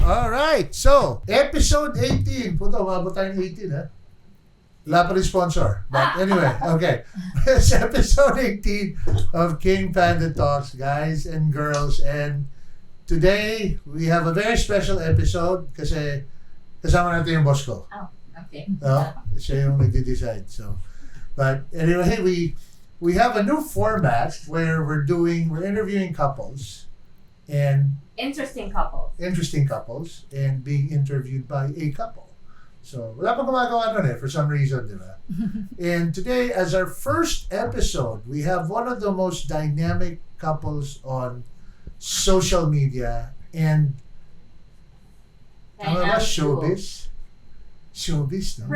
Alright, so, episode 18. Puto, umabot tayo ng 18, ha? Wala pa rin sponsor. But anyway, okay. It's episode 18 of King Panda Talks, guys and girls. And today, we have a very special episode kasi kasama natin yung boss ko. Oh, okay. Siya yung nagde-decide. So, but anyway, we have a new format where we're interviewing couples and Interesting couples and being interviewed by a couple. So, wala pang gumagawa nun for some reason, di ba? And today, as our first episode, we have one of the most dynamic couples on social media and showbiz? Showbiz, no?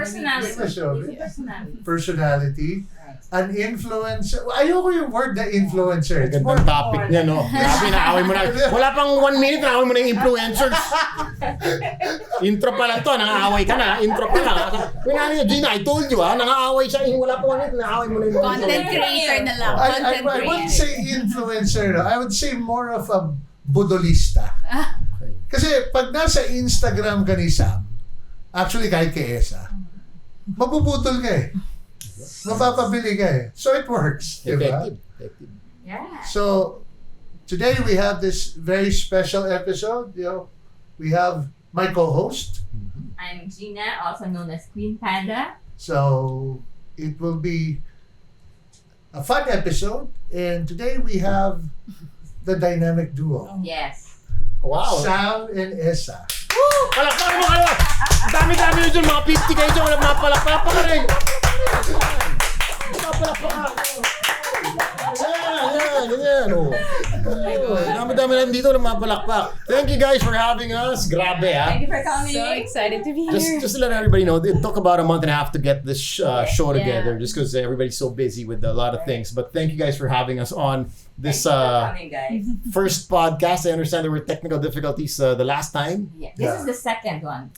Personality. An influencer. Ayoko yung word na influencer. It's more topic niya, no? Grabe, naaway mo na. Wala pang 1 minute, naaway mo na yung influencers. Intro pa lang to, nangaaway ka na. Intro pa lang. Kaya nga, Gina, I told you, nangaaway siya. Wala pang 1 minute, nangaaway mo na yung content creator na lang. I wouldn't say influencer. No? I would say more of a budolista. Kasi pag nasa Instagram ka ni Sam, actually kahit kay Essa, mabubudol ka eh. Mapapabili ka eh. So it works. Effective. Yeah. So today we have this very special episode. We have my co-host. I'm Gina, also known as Queen Panda. So it will be a fun episode. And today we have the dynamic duo. Yes. Wow. Sam and Essa. Woo! Palakpakan mo kayo! Dami-dami nyo dyan, mga 50 kayo dyan, walang mapalakpakan pa rin! Mapalakpakan! Ganyan. Dami-dami lang dito, walang mapalakpak. Thank you guys for having us. Grabe, ha? Thank you for coming. So excited to be here. Just to let everybody know, it took about a month and a half to get this show together, just because everybody's so busy with a lot of things. But thank you guys for having us on this coming, guys. first podcast. I understand there were technical difficulties the last time. Yeah. This is the second one.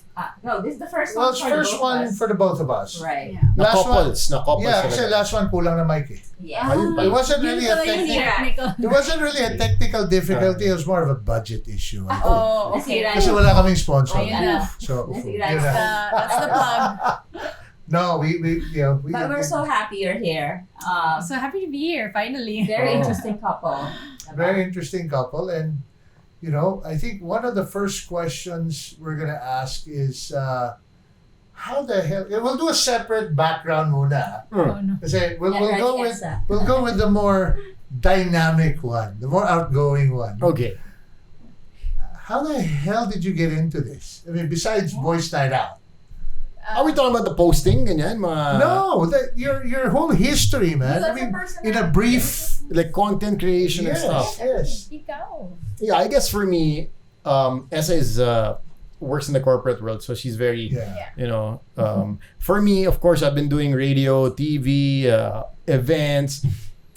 No, this is the first one. Well, it's first one for the both of us. Right. Yeah. Na couples. Yeah, kasi last one kulang na mic eh. Yeah. It wasn't really a technical. It wasn't really a technical difficulty. It was more of a budget issue. Oh, okay. Kasi wala kaming sponsor. Ayun na. So, That's the plug. No, But we're so happy you're here. So happy to be here, finally. Very interesting couple. Very interesting couple. And, I think one of the first questions we're going to ask is, how the hell, we'll do a separate background muna. Oh, no. Kasi we'll go with the more dynamic one, the more outgoing one. Okay. How the hell did you get into this? I mean, besides Boys Night Out. Are we talking about the posting? Ganyan? No, your whole history, man. I mean, in a brief... Like content creation and stuff. Yes. Ikaw. Yeah, I guess for me, Essa works in the corporate world, so she's very, for me, of course, I've been doing radio, TV, events.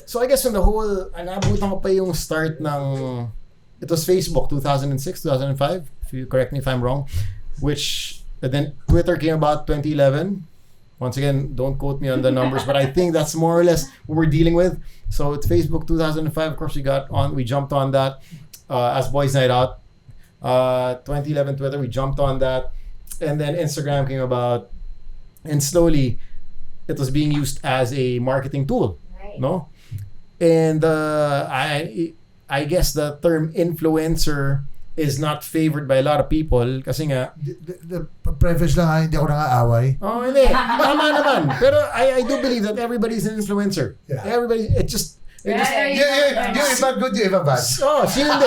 So I guess on the whole, nabutan ko pa yung start ng, it was Facebook, 2006, 2005, if you correct me if I'm wrong, which... And then Twitter came about 2011. Once again, don't quote me on the numbers, but I think that's more or less what we're dealing with. So it's Facebook 2005. Of course, we jumped on that as Boys Night Out. 2011 Twitter, we jumped on that, and then Instagram came about, and slowly it was being used as a marketing tool. Right. No, and I guess the term influencer is not favored by a lot of people kasi nga the preface lang, hindi ako nangaaway. Oh, hindi. Tama naman. Pero I do believe that everybody's an influencer. Yeah. Everybody, yung iba good, yung iba bad. Sino hindi?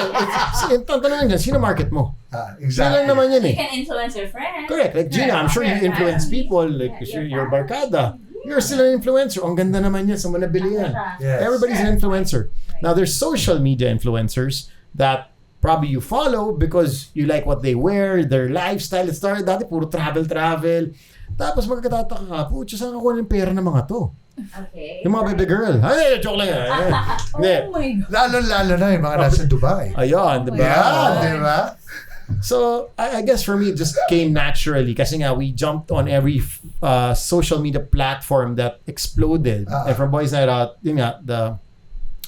Tanong dyan, sino market mo? Exactly. Sino lang naman yan eh. You can influence your friends. Correct. Like Gina, I'm sure you influence people. Like your barkada. You're still an influencer. Ang ganda naman yan sa manabili yan. Yes. Everybody's an influencer. Now, there's social media influencers that probably you follow because you like what they wear, their lifestyle. It started dati, puro travel. Tapos magkatataka ka, pucha, saan kakuha ng pera ng mga to? Okay. Yung mga baby girl. Ay, joke lang yan. Oh my God. Lalo na yung mga nasa Dubai. Ayun, diba? Yeah, diba? So, I guess for me, it just came naturally kasi nga, we jumped on every social media platform that exploded. And from Boys Night Out, yun nga, the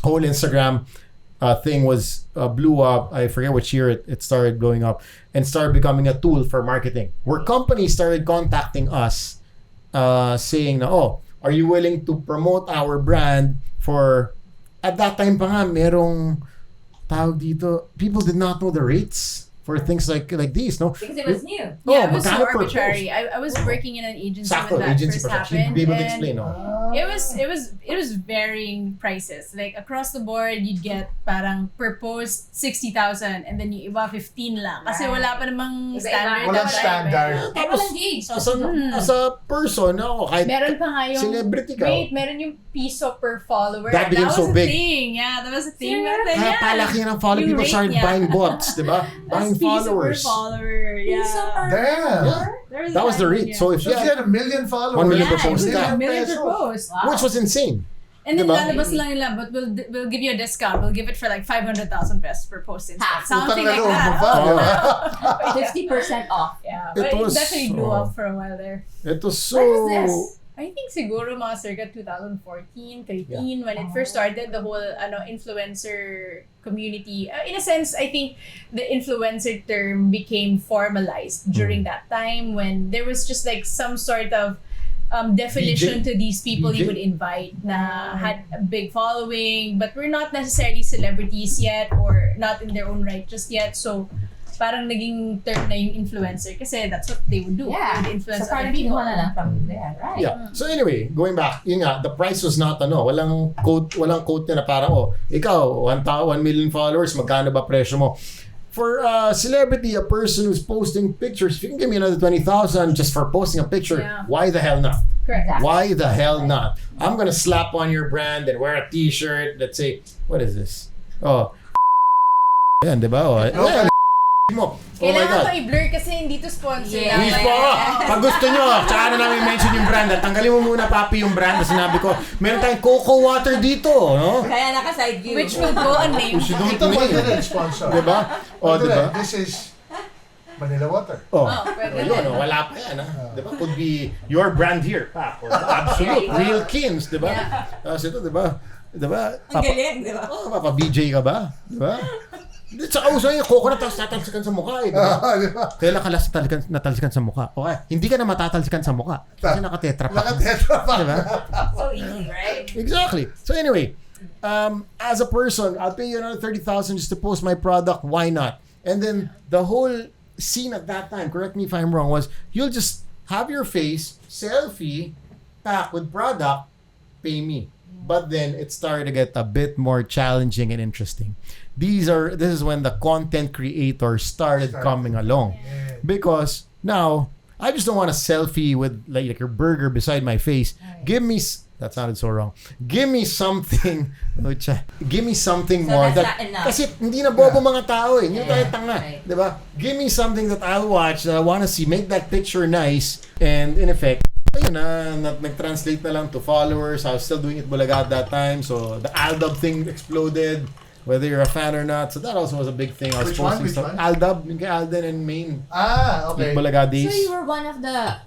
whole Instagram thing was blew up. I forget which year it started blowing up and started becoming a tool for marketing. Where companies started contacting us, saying, "Oh, are you willing to promote our brand for?" At that time pa nga, merong tawag dito. People did not know the rates for things like these, no? Because it was new. Yeah, it was so magkano per arbitrary. post? I was working in an agency Sakto, when that agency first perfection. happened. Be able to and explain, no? It was varying prices. Like across the board, you'd get parang per post 60,000 and then yung iba 15 lang. Kasi Right. wala pa namang Iba-iba. standard. Walang na standard. price. Kaya walang gauge. As a person, no, kahit Meron pa nga yung celebrity ka. wait, meron yung piso per follower. That became was so a big. thing. Yeah, that was a thing. Serious? Back then, Kaya yeah. palaki ng following, Yung people rate started niya. buying bots, di ba? Buying Piso per followers. follower. Yeah. Piso per Damn. Yeah. That was the rate. So if So you if you had, had 1 million followers, 1 million Yeah, per post, it was yeah. a million per pesos. post. Wow. which was insane. And then Diba? lalabas lang nila, but we'll give you a discount. We'll give it for like 500,000 pesos per post instead. Half. Something Utang na like loob mo that. pa, di ba? 50% off. Yeah, It but it was definitely blew so- up for a while there. It was so... When was this? I think siguro mga circa 2014, 13, when it first started, the whole influencer community. In a sense, I think the influencer term became formalized during that time when there was just like some sort of definition DJ? to these people you DJ? would invite na had a big following, but were not necessarily celebrities yet or not in their own right just yet. So parang naging term na yung influencer kasi that's what they would do. Yeah. They would influence So other parang people. kinuha na lang from there, right? Yeah. So anyway, going back, yun nga, the price was not walang quote niya na parang, ikaw, 1 million followers, magkano ba presyo mo? For a celebrity, a person who's posting pictures, if you can give me another 20,000 just for posting a picture, Yeah. why the hell not? Correct. Exactly. Why the hell not? I'm gonna slap on your brand and wear a t-shirt that say, what is this? Oh, yan, di ba? Oh, yeah. Mo. Oh my Kailangan God. pa i-blur kasi hindi to sponsor. Yeah. Please po, pag gusto nyo, tsaka na namin mention yung brand. At tanggalin mo muna, papi, yung brand. At sinabi ko, meron tayong cocoa water dito, no? Kaya naka-side view. Which will go unnamed. You don't Ito mo name. din sponsor. Diba? O, Ito diba? rin, This is Manila Water. Oh, pwede yun, rin. wala pa yan, ha? Diba? Could be your brand here, pa. Or absolute, real Kins, diba? Tapos ito, diba? Diba? Ang galing, di ba? Oh, papa-BJ ka ba? Diba? Tsaka uso yung coconut tapos tatalsikan sa mukha, eh, diba? Diba? Kailan ka last natalsikan sa mukha? Okay, hindi ka na matatalsikan sa mukha. Kasi nakatetra pa. Nakatetra pa. Diba? So easy, right? Exactly. So anyway, as a person, I'll pay you another 30,000 just to post my product. Why not? And then the whole scene at that time, correct me if I'm wrong, was you'll just have your face, selfie, pack with product, pay me. But then it started to get a bit more challenging and interesting. This is when the content creators started coming along. Because now, I just don't want a selfie with like your burger beside my face. Give me that sounded so wrong. Give me something give me something So more that's that not enough. kasi hindi na bobo mga tao eh. Hindi tayo tanga, Right. 'di ba? Give me something that I'll watch that I want to see, make that picture nice, and in effect ayun na nag-translate na lang to followers. I was still doing it bulaga at that time, so the Aldab thing exploded, whether you're a fan or not. So that also was a big thing. I was Which posting one? stuff. Aldab, yung kay Alden and Maine. Okay. Bulaga So days. you were one of the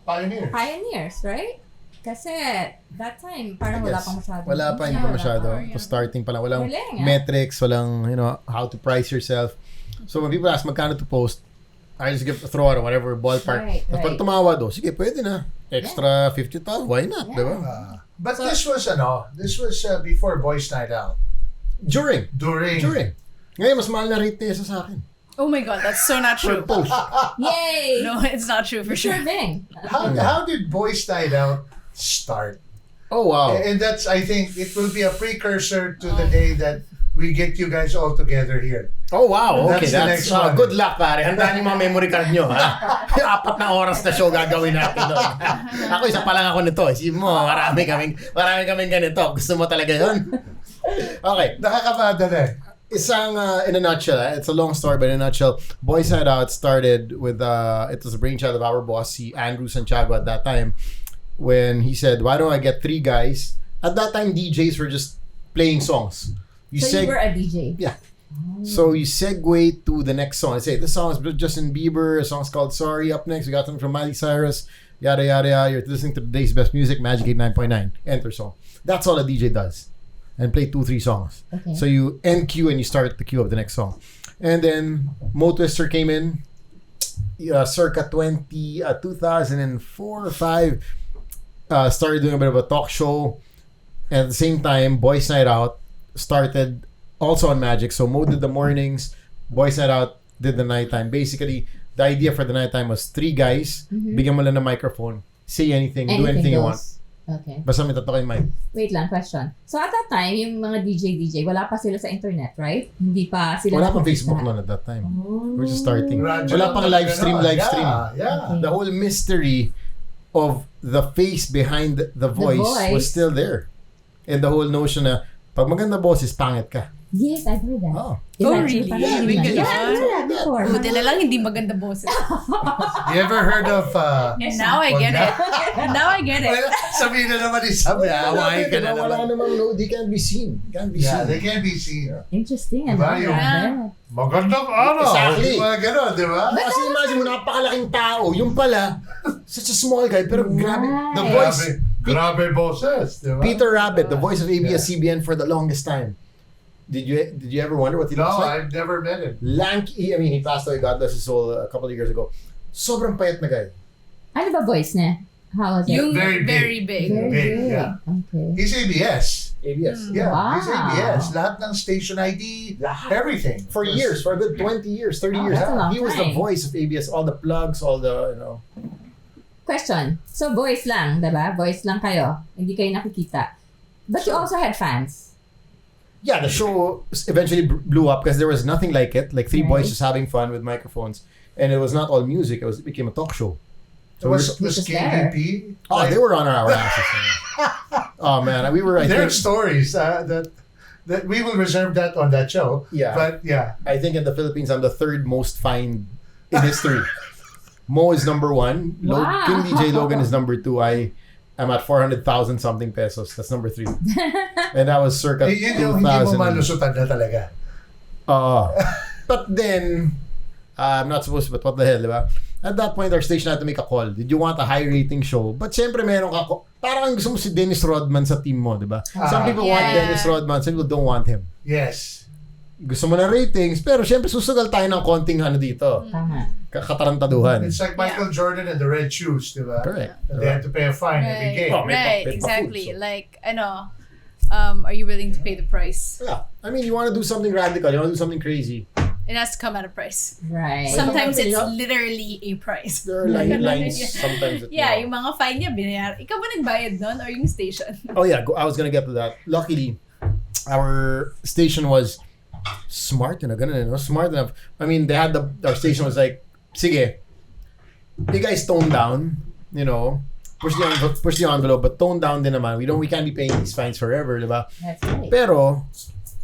Pioneer. pioneers, right? Kasi that time, parang wala Yes. pang masyado. Wala pa, hindi pa masyado. Tapos starting pa lang. Walang Galing, ah. metrics, walang, how to price yourself. So when people ask magkano to post, I just throw out whatever ballpark. Right, Tapos pag right. tumawad, sige, pwede na. Extra 50,000, why not? Yeah. Diba? But this was before Boys Night Out. During. During. Ngayon, mas mahal na rate niya sa akin. Oh my God, that's so not Per true. post. Yay! No, it's not true for sure. Sure thing. How did Boys Night Out start? Oh, wow. And that's, I think, it will be a precursor to the day that we get you guys all together here. Oh, wow. Okay, That's the next one. good luck, pare. Handaan yung mga memory card nyo, ha? 4 na oras na show gagawin natin doon. Ako, isa pa lang ako nito. Isipin mo, marami kaming ganito. Gusto mo talaga yun? Okay. Nakakabada na eh. Isang, in a nutshell, it's a long story, but in a nutshell, Boys Night Out started with, it was a brainchild of our boss, si Andrew Santiago at that time, when he said, why don't I get 3 guys? At that time, DJs were just playing songs. You were a DJ. Yeah. So you segue to the next song. I say, this song is Justin Bieber, a song's called Sorry. Up next, we got something from Miley Cyrus, yada, yada, yada. You're listening to today's best music, Magic 89.9. Enter song. That's all a DJ does. and play 2-3 songs. Okay. So you end cue and you start the cue of the next song. And then Mo Twister came in circa 2004 or 5. Started doing a bit of a talk show. And at the same time, Boys Night Out started also on Magic. So Mo did the mornings, Boys Night Out did the nighttime. Basically, the idea for the nighttime was 3 guys, bigyan mo lang ng microphone, say anything, do anything you want. Okay. Basta may tatakin mic. Wait lang, question. So at that time, yung mga DJ, wala pa sila sa internet, right? Hindi pa sila Wala pang nakikita. Facebook noon at that time. Oh. We're just starting. Radyo Wala pang live stream. Yeah. The whole mystery of the face behind the voice was still there. And the whole notion na pag maganda boses, pangit ka. Yes, I've heard that. Oh. Really? May ganun? Yeah, I've heard that before. Buti na lang hindi maganda boses. You ever heard of... Now I get it. Now I get it. Sabihin na naman ni Sam, away ka na Wala naman. namang no, they can't be seen. Yeah, they can't be seen. Interesting. I Diba? love Yung- that. Magandang ano. Exactly. Mga gano'n, di ba? Kasi imagine mo, napakalaking tao. Yung pala, such a small guy, pero grabe. The Right. voice, Grabe boses, di ba? Peter Rabbit, the voice of ABS-CBN for the longest time. Did you ever wonder what he No, looks like? I've never met him. Lanky, I mean, he passed away, God bless his soul, a couple of years ago. Sobrang payat na guy. Ano ba voice niya? How was it? Yung Very very big. Very big, good. yeah. Okay. He's ABS. ABS. Yeah, Wow. he's ABS. Lahat ng station ID, everything. For years, for a good 20 years, 30 Oh, years. that's a long He was the time. voice of ABS, all the plugs, all the, Question. So voice lang, diba? Voice lang kayo. Hindi kayo nakikita. But you also had fans. Yeah, the show eventually blew up because there was nothing like it. Like 3 boys Right. just having fun with microphones. And it was not all music, it became a talk show. So was He was KBP? oh, they were on our asses. Oh man, we were, I There are think, stories that we will reserve that on that show. Yeah. But yeah. I think in the Philippines, I'm the 3rd most fined in history. Mo is number 1. Wow. King DJ Logan is number 2. I'm at 400,000 something pesos. That's number 3. And that was circa Yun yung hindi mo 2000. malusutan na talaga. But then, I'm not supposed to, but what the hell, diba? At that point, our station had to make a call. Did you want a high rating show? But syempre, meron ka, parang gusto mo si Dennis Rodman sa team mo, diba? Some people want Yeah. Dennis Rodman, some people don't want him. Yes. Gusto mo na ratings, pero syempre susugal tayo ng konting dito. Tama. Katarantaduhan. It's like Michael Jordan and the Red Shoes, di ba? Correct. And they had to pay a fine every game. Oh, may Right, pa- may pa- exactly. food, so. Like, are you willing to pay the price? Yeah. I mean, you want to do something radical, you want to do something crazy. It has to come at a price. Right. Sometimes it's Yeah. literally a price. There are lines sometimes. That, Yeah, yung mga fine niya, binayar. Ikaw ba nagbayad nun or yung station? Oh yeah, I was gonna get to that. Luckily, our station was smart enough. Smart enough. I mean, they had our station was like, sige, you guys tone down, push the envelope, but tone down din naman. We can't be paying these fines forever, di ba? That's right. Pero,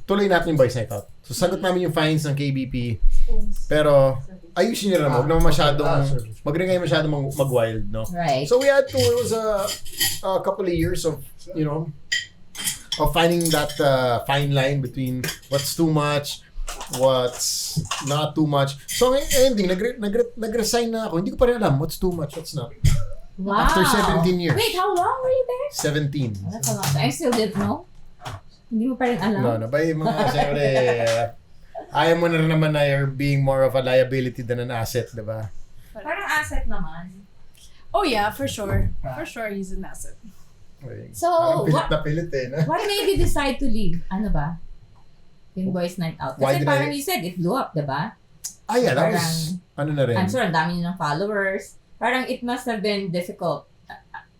tuloy natin yung Boys Night Out. So, sagot namin yung fines ng KBP. Pero, ayusin nyo naman. Huwag naman wag rin kayo masyadong mag-wild, no? Right. So, it was a couple of years of, of finding that fine line between what's too much, what's not too much. So, ang ending, nag-resign na ako. Hindi ko pa rin alam what's too much, what's not. Wow. After 17 years. Wait, how long were you there? 17. Oh, that's a long time. I still didn't know. Hindi mo pa rin alam? No. By mga, siyempre, ayaw mo na rin naman na you're being more of a liability than an asset, di ba? Parang asset naman. Oh yeah, for sure. For sure, he's an asset. So, Parang pilit na pilit eh. No? What made you decide to leave? Ano ba? Yung Boys Night Out. Why Kasi did parang you said, it blew up, diba? Yeah, that was, ano na rin. I'm sure ang dami niyo ng followers. Parang it must have been difficult.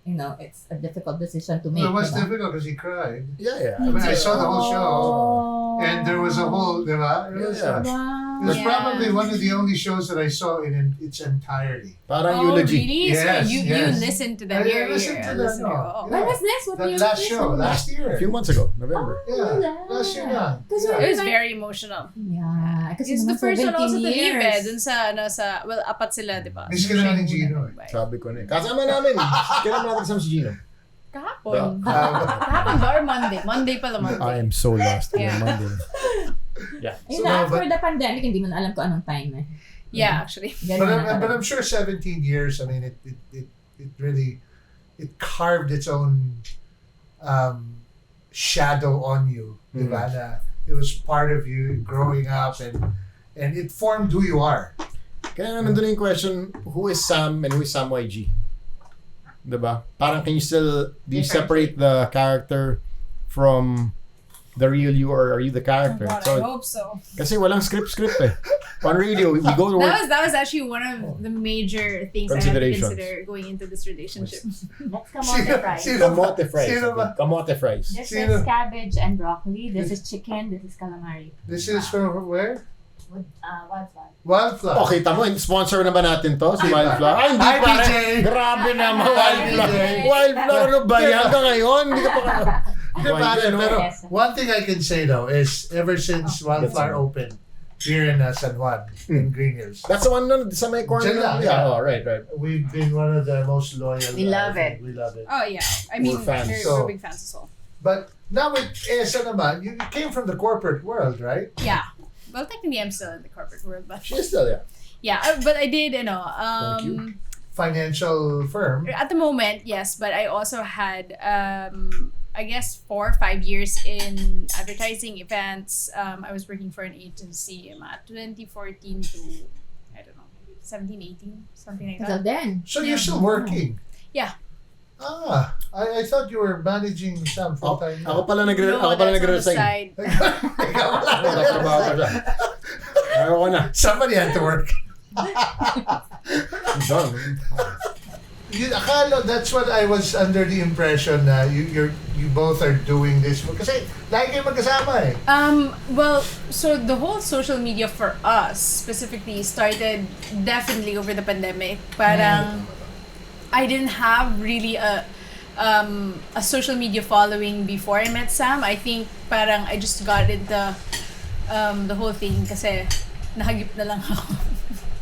It's a difficult decision to make. Well, it was diba? difficult because he cried. Yeah. I mean, I saw the whole show. Oh. And there was a whole, di ba? It was, Yeah. Wow. it was Yeah. probably one of the only shows that I saw in its entirety. Parang Oh, eulogy. really? Yes, So you yes. listened to them I here. listened to Listen them, here. no. Oh. When was this? What That year last was this? show, last year. A few months ago, November. Last year na. Because Yeah. It was very emotional. Yeah. Kasi He's the naman first one 17 also to leave years. dun sa, well, apat sila, di ba? Miss ka naman ni Gino eh. Sabi ko na eh. Kasama namin. Kailan natin kasama si Gino? Kahapon. Kahapon ba or Monday? Monday pala, Monday. I am so lost on Yeah. Monday. Yeah. Yun So, na, after but- the pandemic, hindi mo na alam kung anong time eh. Yeah, actually. Ganun na But talaga. I'm sure 17 years, I mean, it really, it carved its own shadow on you, diba? Na it was part of you growing up and it formed who you are. Kaya nandun yung question, who is Sam and who is SamYG? Diba? Parang can you still, do you separate the character from the real you, or are you the character? God, I hope so. Kasi walang script eh. On radio, we go to work. That was actually one of the major things I had to consider going into this relationship. That's kamote fries. Kamote fries. Sino ba? Kamote fries. This is cabbage and broccoli. This is chicken. This is calamari. This is from where? Wildflower. Wildflower. Okay, tamo, sponsor na ba natin to? Si Wildflower? Ay, hindi Hi, pare. DJ. Grabe naman, Wildflower. DJ. Wildflower, ano ba yan? Hanggang ngayon, hindi ka pa Pero one thing I can say though is ever since Wildflower opened here in San Juan, in Green Hills, That's the one nun, sa may corner. Diyan lang, Yeah, yeah. oh, right. we've been one of the most loyal. We love it. We love it. Oh yeah, I mean We're fans. we're big fans as well. But now with Essa naman, you came from the corporate world, right? Yeah. Well, technically, I'm still in the corporate world, but She's still there. yeah, but I did, Thank you. Financial firm. at the moment, yes, but I also had, I guess 4 or 5 years in advertising events. I was working for an agency at 2014 to, I don't know, 17, 18, something like So that. then, So you're still working? Yeah. I thought you were managing some full time. Ako pala No, that's on the nagre-resign. side. Nagtatrabaho ka siya. Ayaw ko na. Somebody had to work. Done. Akala, that's what I was under the impression na you both are doing this. Kasi lagi kayo magkasama eh. Well, so the whole social media for us specifically started definitely over the pandemic. Parang I didn't have really a social media following before I met Sam. I think parang I just got into the whole thing kasi nahagip na lang ako.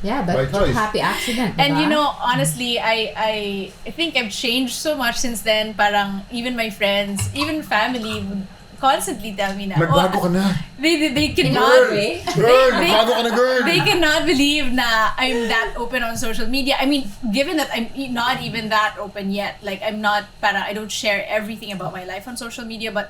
yeah, but By choice. happy accident. And diba? you know, honestly, I think I've changed so much since then. Parang even my friends, even family would constantly tell me na, Nagbago ka na. They cannot, Girl, nagbago ka na, girl. they cannot believe na I'm that open on social media. I mean, given that I'm not even that open yet, like I'm not, I don't share everything about my life on social media, but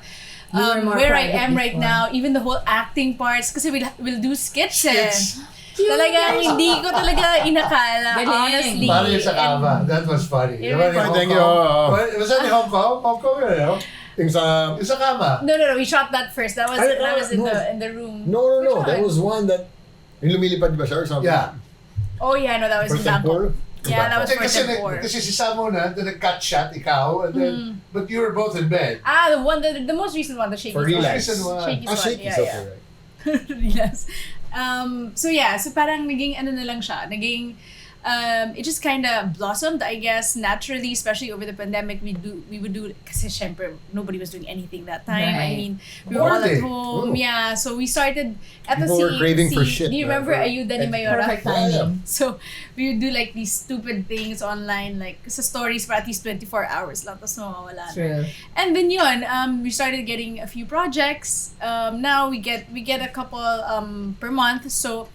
You were more where I private am right before. now, even the whole acting parts, kasi we'll do skits eh. Skits. Talagang hindi ko talaga inakala, Galing. honestly. Parang yung sa And- kama. That was funny. It Diba, was in funny. Hong Thank you. Kong? Was that in Hong Kong? Hong Kong yun, no? Yung sa... Yung sa kama. No, we shot that first. That was Ay, no. in the room. No. Which That one? was one that... Yung lumilipad ba siya or something? Yeah. Oh yeah, no, that was For in Bangkok. Tempur? Yeah, that was for Kasi Tempur. si Samo na, then nag-cut shot, ikaw, and then, but you were both in bed. The most recent one, the shaky For one. relax. Recent one. Shaky Ah, one, shaky. yeah, So, yeah. right. Relax. So yeah, so parang naging ano na lang siya, naging it just kind of blossomed, I guess, naturally, especially over the pandemic. We would do, kasi syempre, nobody was doing anything that time. I Right. mean, we were all at Bored eh. home. Oh. Yeah, so we started, eto People were craving for shit, do you right? remember Ayuda ni Mayora? Perfect timing. So, we would do like these stupid things online, like sa stories for at least 24 hours lang, tapos mawawala na. True. And then yun, we started getting a few projects. Now we get a couple per month. So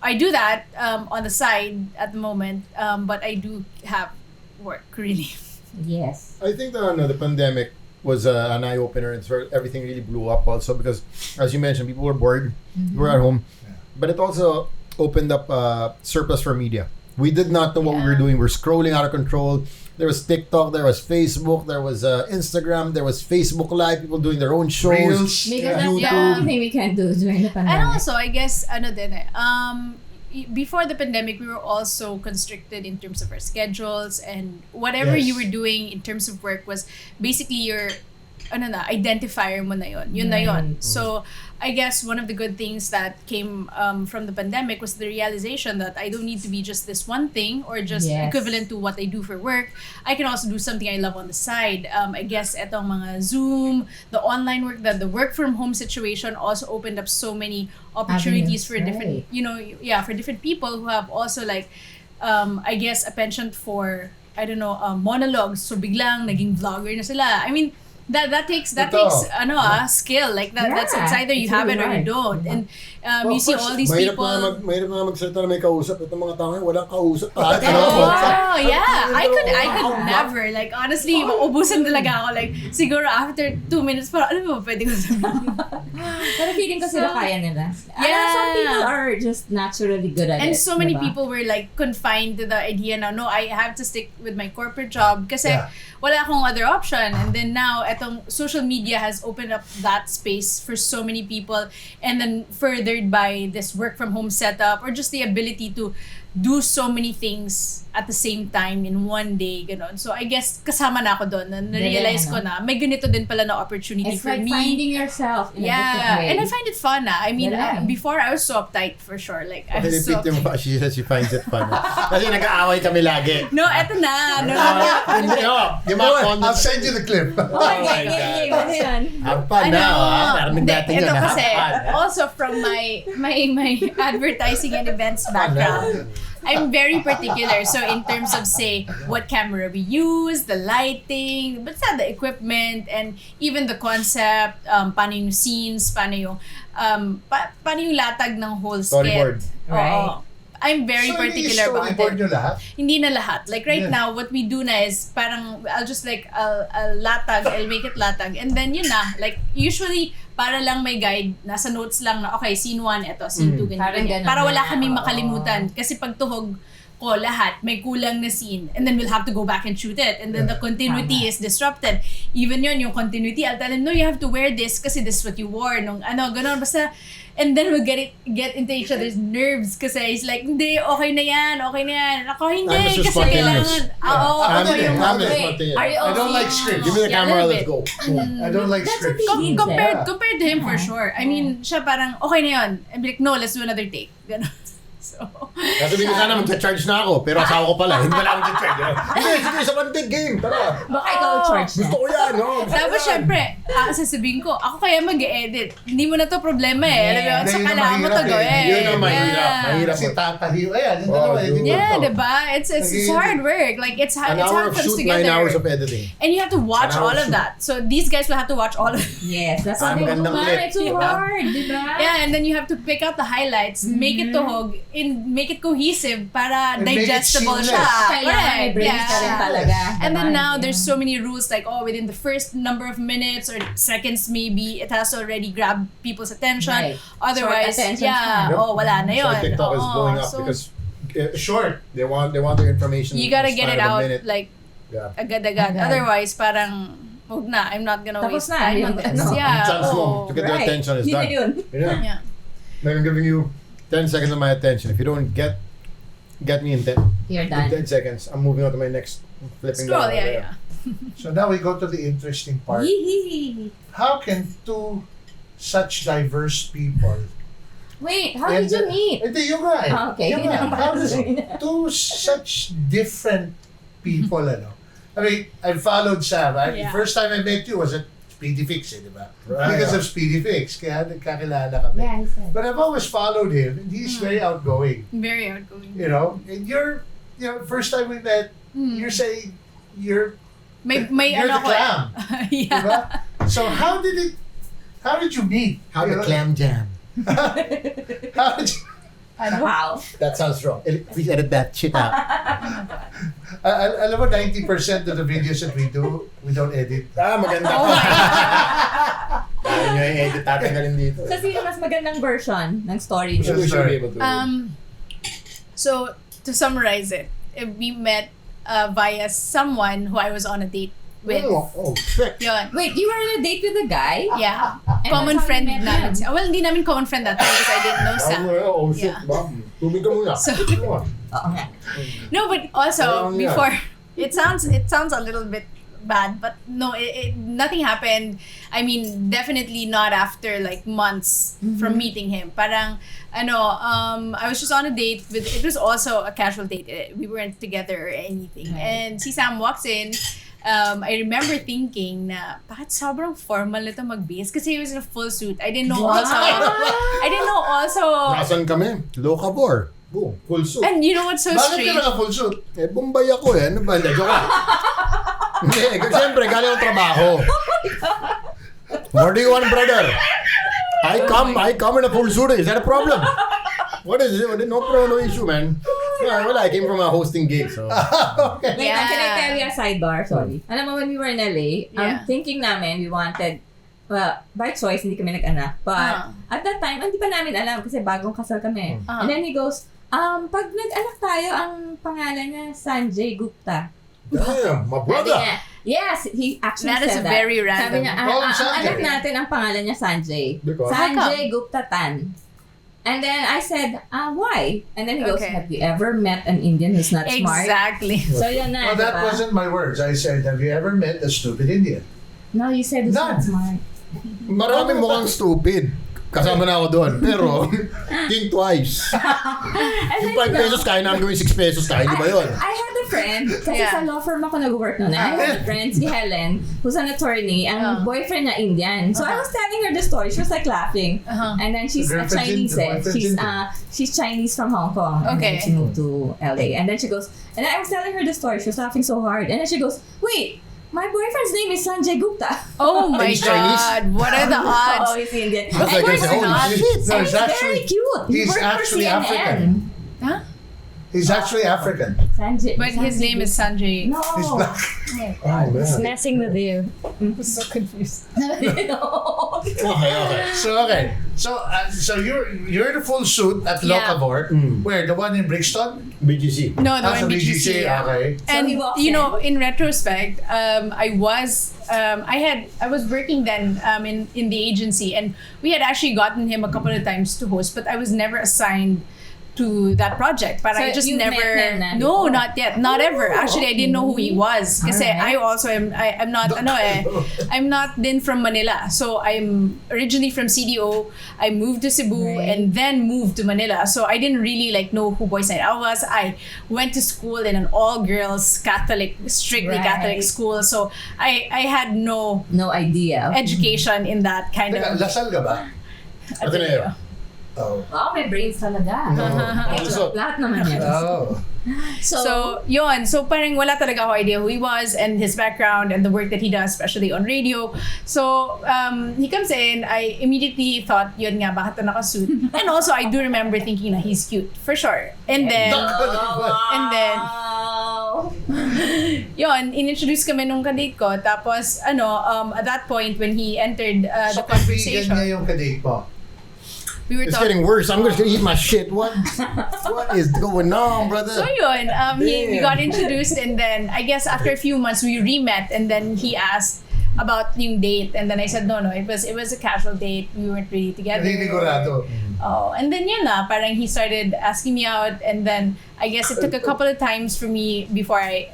I do that on the side at the moment, but I do have work really. Yes. I think the pandemic was an eye-opener, and so everything really blew up also because, as you mentioned, people were bored, we were at home. But it also opened up surplus for media. We did not know what we were doing. We're scrolling out of control. There was TikTok, there was Facebook, there was Instagram, there was Facebook Live, people doing their own shows. Reels. Because that's YouTube. the only thing we can do during the pandemic. And also, I guess, before the pandemic, we were also constricted in terms of our schedules, and whatever Yes. you were doing in terms of work was basically your identifier mo na yun. Yun na yun. So, I guess one of the good things that came from the pandemic was the realization that I don't need to be just this one thing or just Yes. equivalent to what I do for work. I can also do something I love on the side. I guess etong mga Zoom, the online work, the work from home situation also opened up so many opportunities for different, right. for different people who have also like, I guess a penchant for, monologues. So biglang naging vlogger na sila. I mean, That takes Totoo. skill like that. Yeah, It's either you it's have really it or you hard. don't. And Well, you see first, all these Mahirap people. na magsalita na may kausap. Ito mga tao ngayon, walang kausap. Oh, yeah. I could never. Like, honestly, maubusan talaga ako. Like, siguro after 2 minutes, parang, ano ba pwede ko sabihin? Pero feeling ko sila kaya nila. Yeah. Some people are just naturally good at And it. so many diba? people were like confined to the idea na, no, I have to stick with my corporate job kasi Yeah. wala akong other option. And then now, etong social media has opened up that space for so many people, and then furthered by this work from home setup or just the ability to do so many things at the same time in one day, ganon. So I guess kasama na ako doon, na na-realize ko na may ganito din pala na opportunity It's for like me. finding yourself in a different Yeah, way. and I find it fun. I mean, Yeah. before I was so uptight for sure. Like I was so Repeat yung uptight. she says she finds it fun. Kasi nag-aaway kami lagi. No, eto na. No. Hindi, yung mga I'll comments. send you the clip. Oh my God. Ano yan? Have fun now, ha? Parang dating Ito yun, ha? kasi, Have fun. also from my advertising and events background, I'm very particular. So in terms of, say, what camera we use, the lighting, but the equipment, and even the concept, paano yung scenes, paano yung latag ng whole Storyboard. skit. Right. Oo. I'm very particular about storyboard it. nyo lahat? Hindi na lahat. Like right Yeah. now, what we do na is parang I'll just like I'll latag, I'll make it latag, and then yun na. Like usually para lang may guide, nasa notes lang na okay, scene 1 ito, scene 2 ganyan. Parang ganyan. ganun Para wala na. kaming Oo. makalimutan kasi pag tuhog ko lahat, may kulang na scene, and then we'll have to go back and shoot it, and then the continuity is disrupted. Even yun, yung continuity, I'll tell him, no, you have to wear this kasi this is what you wore nung ganon, basta. And then we'll get into each other's nerves kasi he's like, hindi, okay na yan. Ako, hindi, I'm just kasi spontaneous. kailangan. Oo, I'm ako yung spontaneous. Are you I don't okay like now? scripts. Give me the Yeah, camera, a let's little go. I don't like That's scripts. what he needs, compared to him for sure. I mean, siya parang, okay na yun. I'd be like, no, let's do another take. Ganon. So, Sasabihin ko sana magcha-charge na ako, pero asawa ko pala, hindi pala ako magcha-charge. Hindi, sige, sa one-take game, tara. Baka ikaw charge na. Gusto ko yan, no? Gusto ko tapos yan. syempre, sasabihin ko, ako kaya mag-edit. Hindi mo na to problema eh. Alam mo, Hindi, sa yun ang kailangan mo to mahirap eh. gawin. Yun ang mahirap. Yeah. Mahirap. Kasi tatahiw. Ayan, yung Oh, dalawa. dude. Hindi Yeah, ko diba? It's hard work. Like, it's how An hour it of comes shoot, together. 9 hours of editing. And you have to watch An hour all of shoot. that. So these guys will have to watch all of it. Yes, that's what Ang they do, gandang man. clip. It's so Diba? hard, diba? Yeah, and then you have to pick out the highlights, make it tuhog, make it cohesive para And make it digestible seamless. siya. Kailangan may brains ka rin talaga. And then diba? now there's so many rules like within the first number of minutes or seconds maybe it has to already grab people's attention. Right. Otherwise, Short attention yeah, span. wala na yun. So TikTok is Oo, blowing up so because Short. they want their information. you gotta get it inside of a out minute. like Yeah. agad-agad. Agad. Otherwise, parang wag na, I'm not gonna Tapos waste na, time yung on this. ano. Yeah. Chance mo oo. to get their Right. attention is Yun done. na yun. Yeah. Yeah. Like I'm giving you 10 seconds of my attention. If you don't get me in 10, You're in done. 10 seconds, I'm moving on to my next flipping Scroll, down. yeah. So now we go to the interesting part. Yee-hee. How can two such diverse people Wait, how did you meet? Hindi, yung nga eh. Ah, okay. Yung Yun nga. ang How parang does two such different people, ano? I mean, I followed Sam. Yeah. First time I met you was at Speedy Fix, eh, di ba? Right. Because of Speedy Fix, kaya nagkakilala kami. Yeah, he said. But I've always followed him, and he's very outgoing. Very outgoing. You know, and first time we met, you're saying you're May you're ano the ko eh. clam, Yeah. diba? So how did you meet? How You the know? clam jam. How did you, Wow. That sounds wrong. Please edit that shit out. alam mo, 90% of the videos that we do, we don't edit. Maganda Oh to. my Kaya nyo i-edit tatanggalin dito. So, sino mas magandang version ng story niyo? We should be able to. So to summarize it, we met via someone who I was on a date with. Oh, shit. Yun. Wait, you were on a date with a guy? Yeah. And Common that's how friend you met namin. him? Well, hindi namin common friend that time because I didn't know Sam. Oh shit, Yeah. Bob. Tubig ka muna. So- Come on. Oo nga. No, but also Yeah. before it sounds a little bit bad, but no, nothing happened. I mean, definitely not after like months from meeting him. Parang I was just on a date with. It was also a casual date. We weren't together or anything. Right. And si Sam walks in. I remember thinking na bakit sobrang formal nito mag-base kasi he was in a full suit. I didn't know also. Nasaan kami? Locavor. Boom. Full suit. And you know what's so Bakit ka strange? naka-full suit? Bombay ako eh. Ano ba? Hindi, joke lang. Hindi, siyempre, galing ang trabaho. What do you want, brother? I come in a full suit. Is that a problem? What is it? No issue, man. Well, I came from a hosting gig, so. Okay. Wait, Yeah. can I tell you a sidebar? Sorry. Alam mo, when we were in LA, Yeah. thinking namin, we wanted, well, by choice, hindi kami nag-anak. But, at that time, hindi pa namin alam kasi bagong kasal kami. And then he goes, pag nag-anak tayo, ang pangalan niya, Sanjay Gupta. Damn, my Sabi brother. niya, yes, he actually That is said that. very Sabi random. niya, Call him ang Sanjay. anak natin, ang pangalan niya Sanjay. Because- Sanjay Gupta Tan. And then I said, why? And then he goes, Okay. have you ever met an Indian who's not smart? Exactly. So yun na, Well, that diba? wasn't my words. I said, have you ever met a stupid Indian? No, you said it's None. not smart. Maraming mukhang stupid. Kasama na ako doon. Pero, think twice. And Yung then, 5 pesos, kaya namin gawin 6 pesos. Kaya nyo ba yun? I had a friend, kasi Yeah. sa law firm ako nag-work noon. I had a friend, si Helen, who's an attorney, ang boyfriend niya Indian. So I was telling her the story. She was like laughing. And then she's a Girlfriend's Chinese. Indian, boyfriend's She's Chinese from Hong Kong. And Okay. then she moved to LA. And then she goes, and I was telling her the story. She was laughing so hard. And then she goes, wait, my boyfriend's name is Sanjay Gupta. Oh my He's Chinese? God. What are the Oh, odds? he's Indian. That's And like I he's say, holy not- shit. No, And he's he's very actually, cute. He he's worked for actually CNN. African. Huh? He's actually African. Sanjay, But his Sanjay name is Gupta. Sanjay. No. He's black. Oh, It's man. messing with you. I'm so confused. Okay. So you're in a full suit at Yeah. Locavor. Where? The one in Brixton? BGC. No, the Sa one BGC. Yeah. Okay. And he walks you know, in retrospect, I was working then in the agency, and we had actually gotten him a couple of times to host, but I was never assigned to that project. But So I just you met never. him na No, before? not yet, not ever. Actually, I didn't know who he was. Kasi Alright. I also am. I'm not. I'm not then from Manila. So I'm originally from CDO. I moved to Cebu Right. and then moved to Manila. So I didn't really know who Boys Night Out was. I went to school in an all-girls Catholic, strictly Right. Catholic school. So I had no No idea. education in that kind Teka, of. Lasal ka ba? Ateneo. Oh. Wow, may brains talaga. So- Lahat naman yan. Oh. So, yun. So, parang wala talaga ako idea who he was and his background and the work that he does, especially on radio. So, he comes in, I immediately thought, yun nga, bakit na nakasuit? And also, I do remember thinking na he's cute, for sure. And then, Wow. yun, in-introduce kami nung kadate ko. Tapos, at that point, when he entered So the kaibigan conversation, niya yung kadate mo. we were It's talking. getting worse. I'm just gonna eat my shit. What is going on, brother? So yun, we got introduced, and then I guess after a few months we re-met, and then he asked about yung date, and then I said no, it was a casual date. We weren't really together. Naninikurado. Oh, and then yun na, parang he started asking me out, and then I guess it took a couple of times for me before I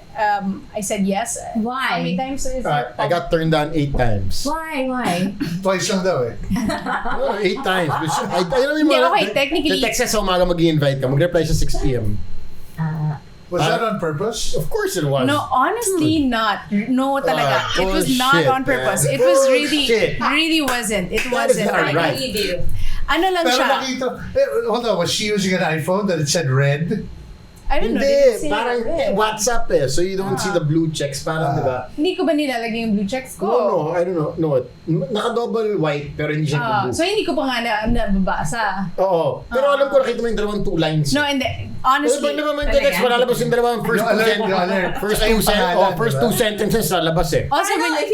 said yes. Why? How many times is that? I got turned down 8 times. Why? Twice lang daw eh. 8 times. I Hindi, okay, technically- The text sa umaga mag-i-invite ka. Mag-reply siya 6 p.m. Was that on purpose? Of course it was. No, honestly not. No talaga. It was not bullshit, on purpose. man. It was really, Bullshit. really wasn't. It That is wasn't. not right. Ano lang Pero siya? nakita, hold on, was she using an iPhone that it said red? I don't know. Hindi, did it say parang red? WhatsApp eh. So you don't see the blue checks. Parang, di ba? Hindi ko ba nilalagay yung blue checks ko? No, I don't know. No, naka-double white pero hindi siya blue. So hindi ko pa nga nababasa. Oo. Pero alam ko nakita mo yung dalawang 2 lines. No, and honestly, Di ba man text, malalabas yung dalawang first Yung alert, 2 yung alert. First Sa'yo 2 pangalan, first diba? 2 sentences sa labas eh. also I know, if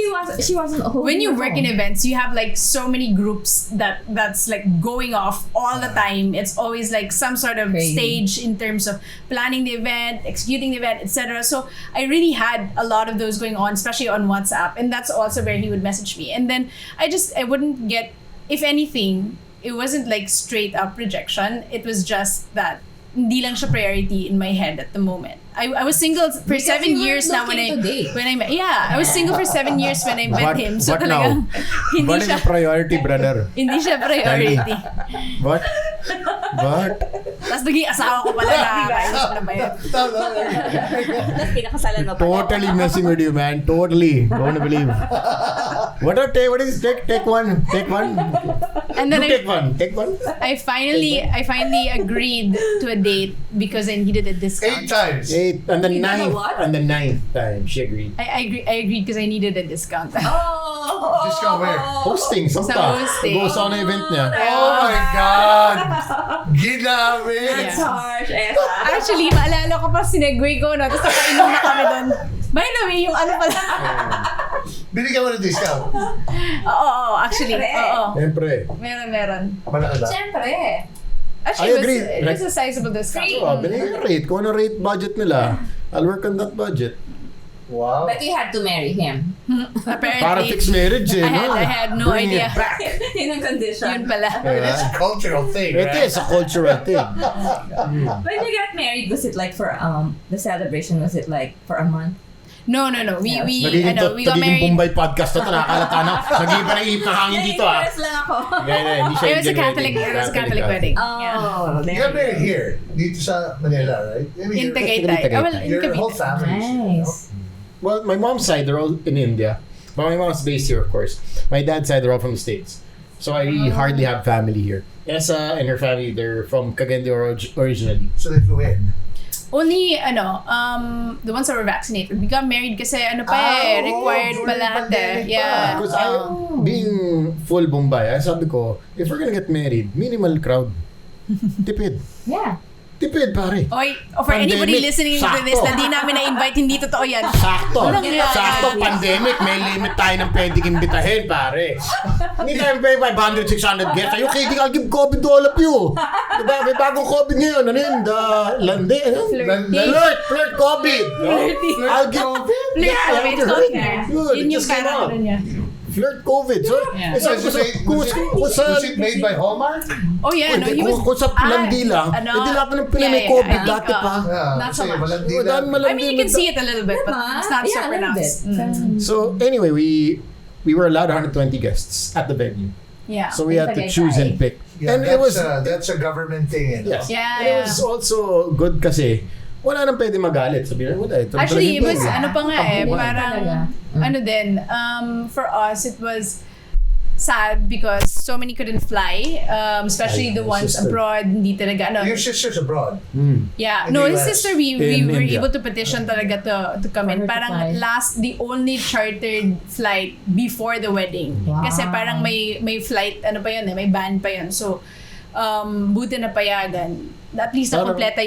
she wasn't when you work in events, you have so many groups that's going off all the time. It's always some sort of Crazy. stage in terms of planning the event, executing the event, etc. So I really had a lot of those going on, especially on WhatsApp, and that's also where he would message me. And then I wouldn't get, if anything, it wasn't straight up rejection. It was just that hindi lang siya priority in my head at the moment. I was single for Because 7 you were years now when I looking to date. I was single for 7 years when I met him. So What now? talagang hindi What is siya the priority, brother? hindi siya priority. What? Tapos naging asawa ko pala nakakaisip na ba yun? Tapos pinakasalan mo pa. Totally messing with you, man. Totally. Don't believe. What is take one? Take one. And then You take one. I finally agreed to a date because I needed a 8 discount. times. 8 and the You did a ninth what? and the ninth time she agreed. I agreed because I needed a discount. Oh! Discount where? Hosting, Sa samta. hosting. Go sa event niya. Oh my God! Ginamit! That's Yeah. harsh, Essa. Actually, maalala ko pa sinegway ko, no? Tapos nakainom na kami doon. By the way, yung ano pala. Binigyan mo ng discount. Oo, actually. Oo. Siyempre. Meron. Malaki ba? Siyempre. I Actually, agree. it was a sizable discount. Oh, binigyan yung rate. Kung ano rate budget nila, I'll work on that budget. Wow. But you had to marry him. Apparently, Para fixed marriage eh, no? I had no Bring idea. it back. Yun ang condition. Yun pala. It's a cultural thing, It right? is a cultural thing. When you got married, was it like for the celebration? Was it like for a month? No. We Nagiging got married. Bombay podcast na ito, nakakalata na. Nagiging pa ng ng hangin dito ah. Naiinis lang ako. Hindi siya It was a Indian Catholic. wedding. It was a Catholic wedding. Yeah. Oh, You got married here, dito sa Manila, right? I mean, In your- Tagaytay. Tagaytay. Well, in Your whole Cavite. family. nice. Well, my mom's side, they're all in India. But my mom's based here, of course. My dad's side, they're all from the States. So I hardly have family here. Essa and her family, they're from Cagayan de Oro originally. So they flew in. Only, the ones that were vaccinated. We got married kasi required pa during lahat pandemic pa. Yeah. Because being full Bombay, sabi ko, if we're gonna get married, minimal crowd. Tipid. Yeah. Tipid, pare. Oy, for anybody Pandemic, listening to this sakto. na di namin na-invite, hindi totoo yan. Sakto. Walang yan. Sakto, pandemic. May limit tayo ng pwedeng imbitahin, pare. Hindi tayo pay 500, 600 guests. Are you kidding? I'll give COVID to all of you. Diba? May bagong COVID ngayon. Ano yun? Lande. Ano? Flirt COVID. I'll give... COVID. Good. Yun It yung just came parang out. ano niya. Flirt COVID. So, Yeah. it's Was it made by Hallmark? Oh yeah, no, he was... Kung sa landi lang, hindi lahat ng Pinay may COVID dati pa. Not so much. Malandi Dahil lang. I mean, you can see it a little bit, but it's not so Yeah, a little pronounced. bit. So anyway, we were allowed 120 guests at the venue. Yeah. So we had to choose and pick. Yeah, And it was that's a government thing. You know? yes. Yeah, And it was also good kasi wala nang pwede magalit. Sabi na, wala, ito Actually, it talaga was, yung ano pa nga Pambuhay parang, talaga. ano din, for us, it was sad because so many couldn't fly, especially Ay, the ones sister. abroad, hindi talaga, ano. Your sister's abroad. Yeah, in no, the his US. sister, we In were India. able to petition talaga to come in. For her to Parang fly. the only chartered flight before the wedding. Wow. Kasi parang may flight, ano pa yun may ban pa yun. So, buti na payagan. At least nakompleta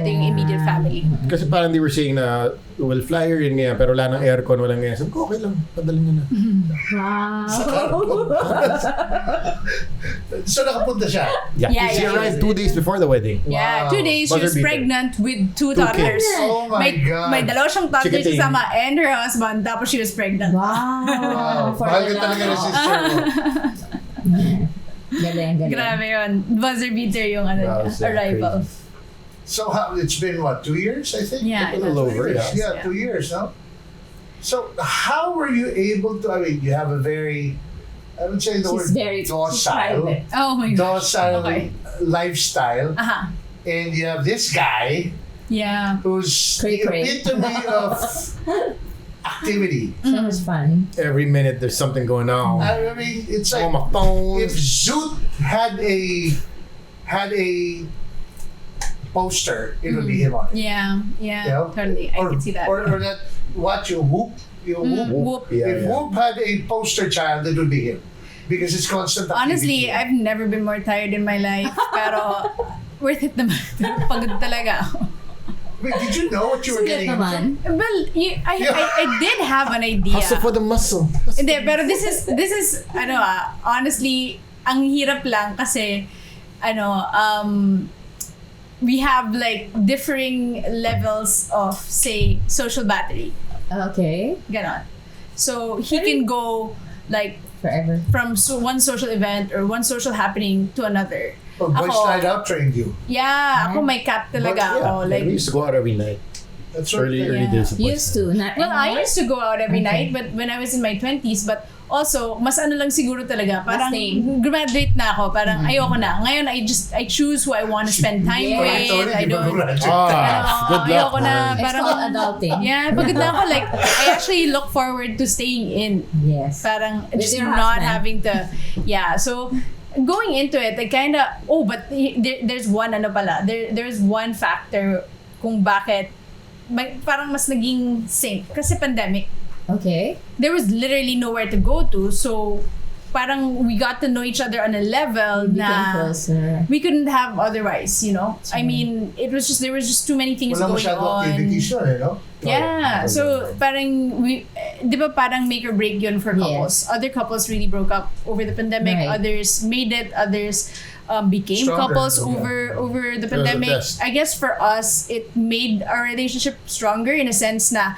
yung immediate family. Kasi parang they were saying na we'll fly her in ngayon pero wala nang aircon, walang ganyan. Sabi ko, okay lang, padalhin nyo na. Wow. So nakapunta siya. Yeah, She yeah, arrived yeah. 2 days before the wedding. Yeah, Wow. 2 days, she Buzzer was beater. pregnant with 2 2 toddlers. kids. Oh my God. May dalawa siyang toddlers Chicketing. kasama and her husband, tapos she was pregnant. Wow. For Mahal ka the talaga ng love. sister mo. Galing. Grabe yun. Buzzer beater yung That was, arrival. crazy. So it's been what, 2 years, I think? Yeah, A little over, yeah. Yeah, 2 years, no? So how were you able to, I mean, you have a very, I would say the She's word very docile, private. Oh my God. docile Okay. lifestyle. Aha. And you have this guy Yeah. who's Cray, the cray. epitome of activity. So much fun. Every minute there's something going on. I mean, it's like On my phone. if Zoot had a poster, it would be him on it. Yeah. Yeah. Totally. I Or, can see that. or that, what you Whoop. Whoop. Yeah, If yeah. Whoop had a poster child, it would be him. Because it's constant Honestly, activity. I've never been more tired in my life. Pero, worth it naman. Pagod talaga ako. Wait, did you know what you were Sulit getting into? naman. Well, I did have an idea. Hustle for the muscle. Hindi, pero this is honestly, ang hirap lang kasi, we have like differing levels of, say, social battery. Okay. Ganon. So, he can go like Forever. from one social event or one social happening to another. Oh, Boys Ako- Night Out trained you. Yeah, ako may cap talaga ako. Yeah, Like, we used to go out every night. That's Early Yeah. days of Used to. Not well, I anymore? used to go out every Okay. night, but when I was in my 20s, but also, mas ano lang siguro talaga, parang same. graduate na ako, parang ayoko na. Ngayon, I choose who I want to spend time Yeah. with. I don't, Good luck. ayoko na, man. It's parang, called adulting. yeah, pagod na ako, like, I actually look forward to staying in. Yes. Parang With just your not husband. having to, yeah, so, going into it, I kind of, there's one there's one factor kung bakit parang mas naging sync kasi pandemic. Okay. There was literally nowhere to go to, so parang we got to know each other on a level na we couldn't have otherwise, you know. I mean, there was just too many things going on. Activities na, you know? Yeah, so parang di ba parang make or break yun for couples. Yes. Other couples really broke up over the pandemic. Right. Others made it. Others became Stronger, couples over the pandemic. I guess for us, it made our relationship stronger in a sense na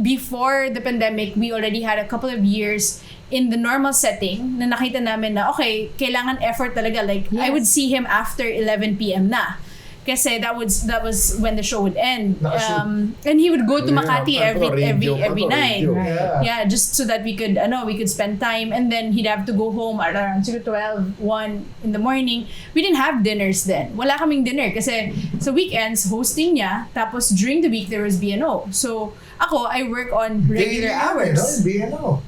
before the pandemic, we already had a couple of years in the normal setting na nakita namin na okay, kailangan effort talaga. Like, I would see him after 11 p.m. na. Kasi that was when the show would end. And he would go to Makati every night. Right. Yeah, just so that we could spend time, and then he'd have to go home at around 12, 1 in the morning. We didn't have dinners then. Wala kaming dinner kasi sa weekends hosting niya, tapos during the week there was B&O. So ako, I work on regular hours. B&O.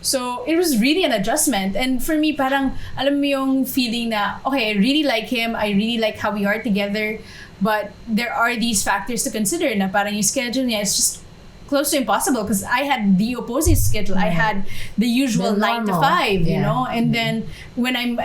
So, it was really an adjustment. And for me, parang, alam mo yung feeling na, okay, I really like him, I really like how we are together, but there are these factors to consider na parang yung schedule niya is just close to impossible because I had the opposing schedule. I had the usual 9 to 5, you know? And then, when I'm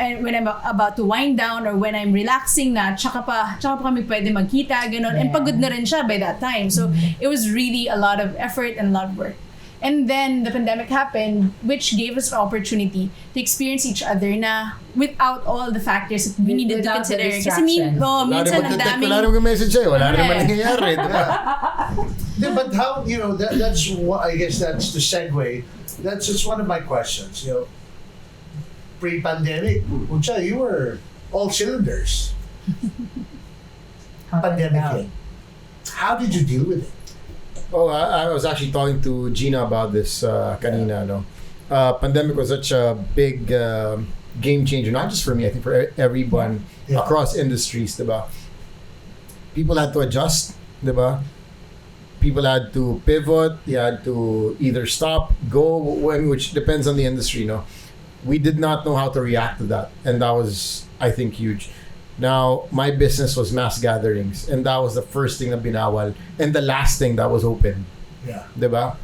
about to wind down or when I'm relaxing na, tsaka pa kami pwede magkita, ganon. And pagod na rin siya by that time. So, it was really a lot of effort and a lot of work. And then the pandemic happened, which gave us an opportunity to experience each other na without all the factors that we needed to consider. Kasi minsan ang daming... Wala rin message sa'yo. Wala rin nangyayari. But how, you know, that's what, I guess that's the segue. That's just one of my questions. You know, pre-pandemic, Uncha, you were all cylinders. Pandemic hit. How did you deal with it? Oh, I was actually talking to Gina about this kanina. No, pandemic was such a big game changer, not just for me. I think for everyone across industries, diba? People had to adjust, diba? People had to pivot. You had to either stop, go, which depends on the industry. No, we did not know how to react to that, and that was, I think, huge. Now, my business was mass gatherings, and that was the first thing na binawal and the last thing that was open. Yeah. Diba?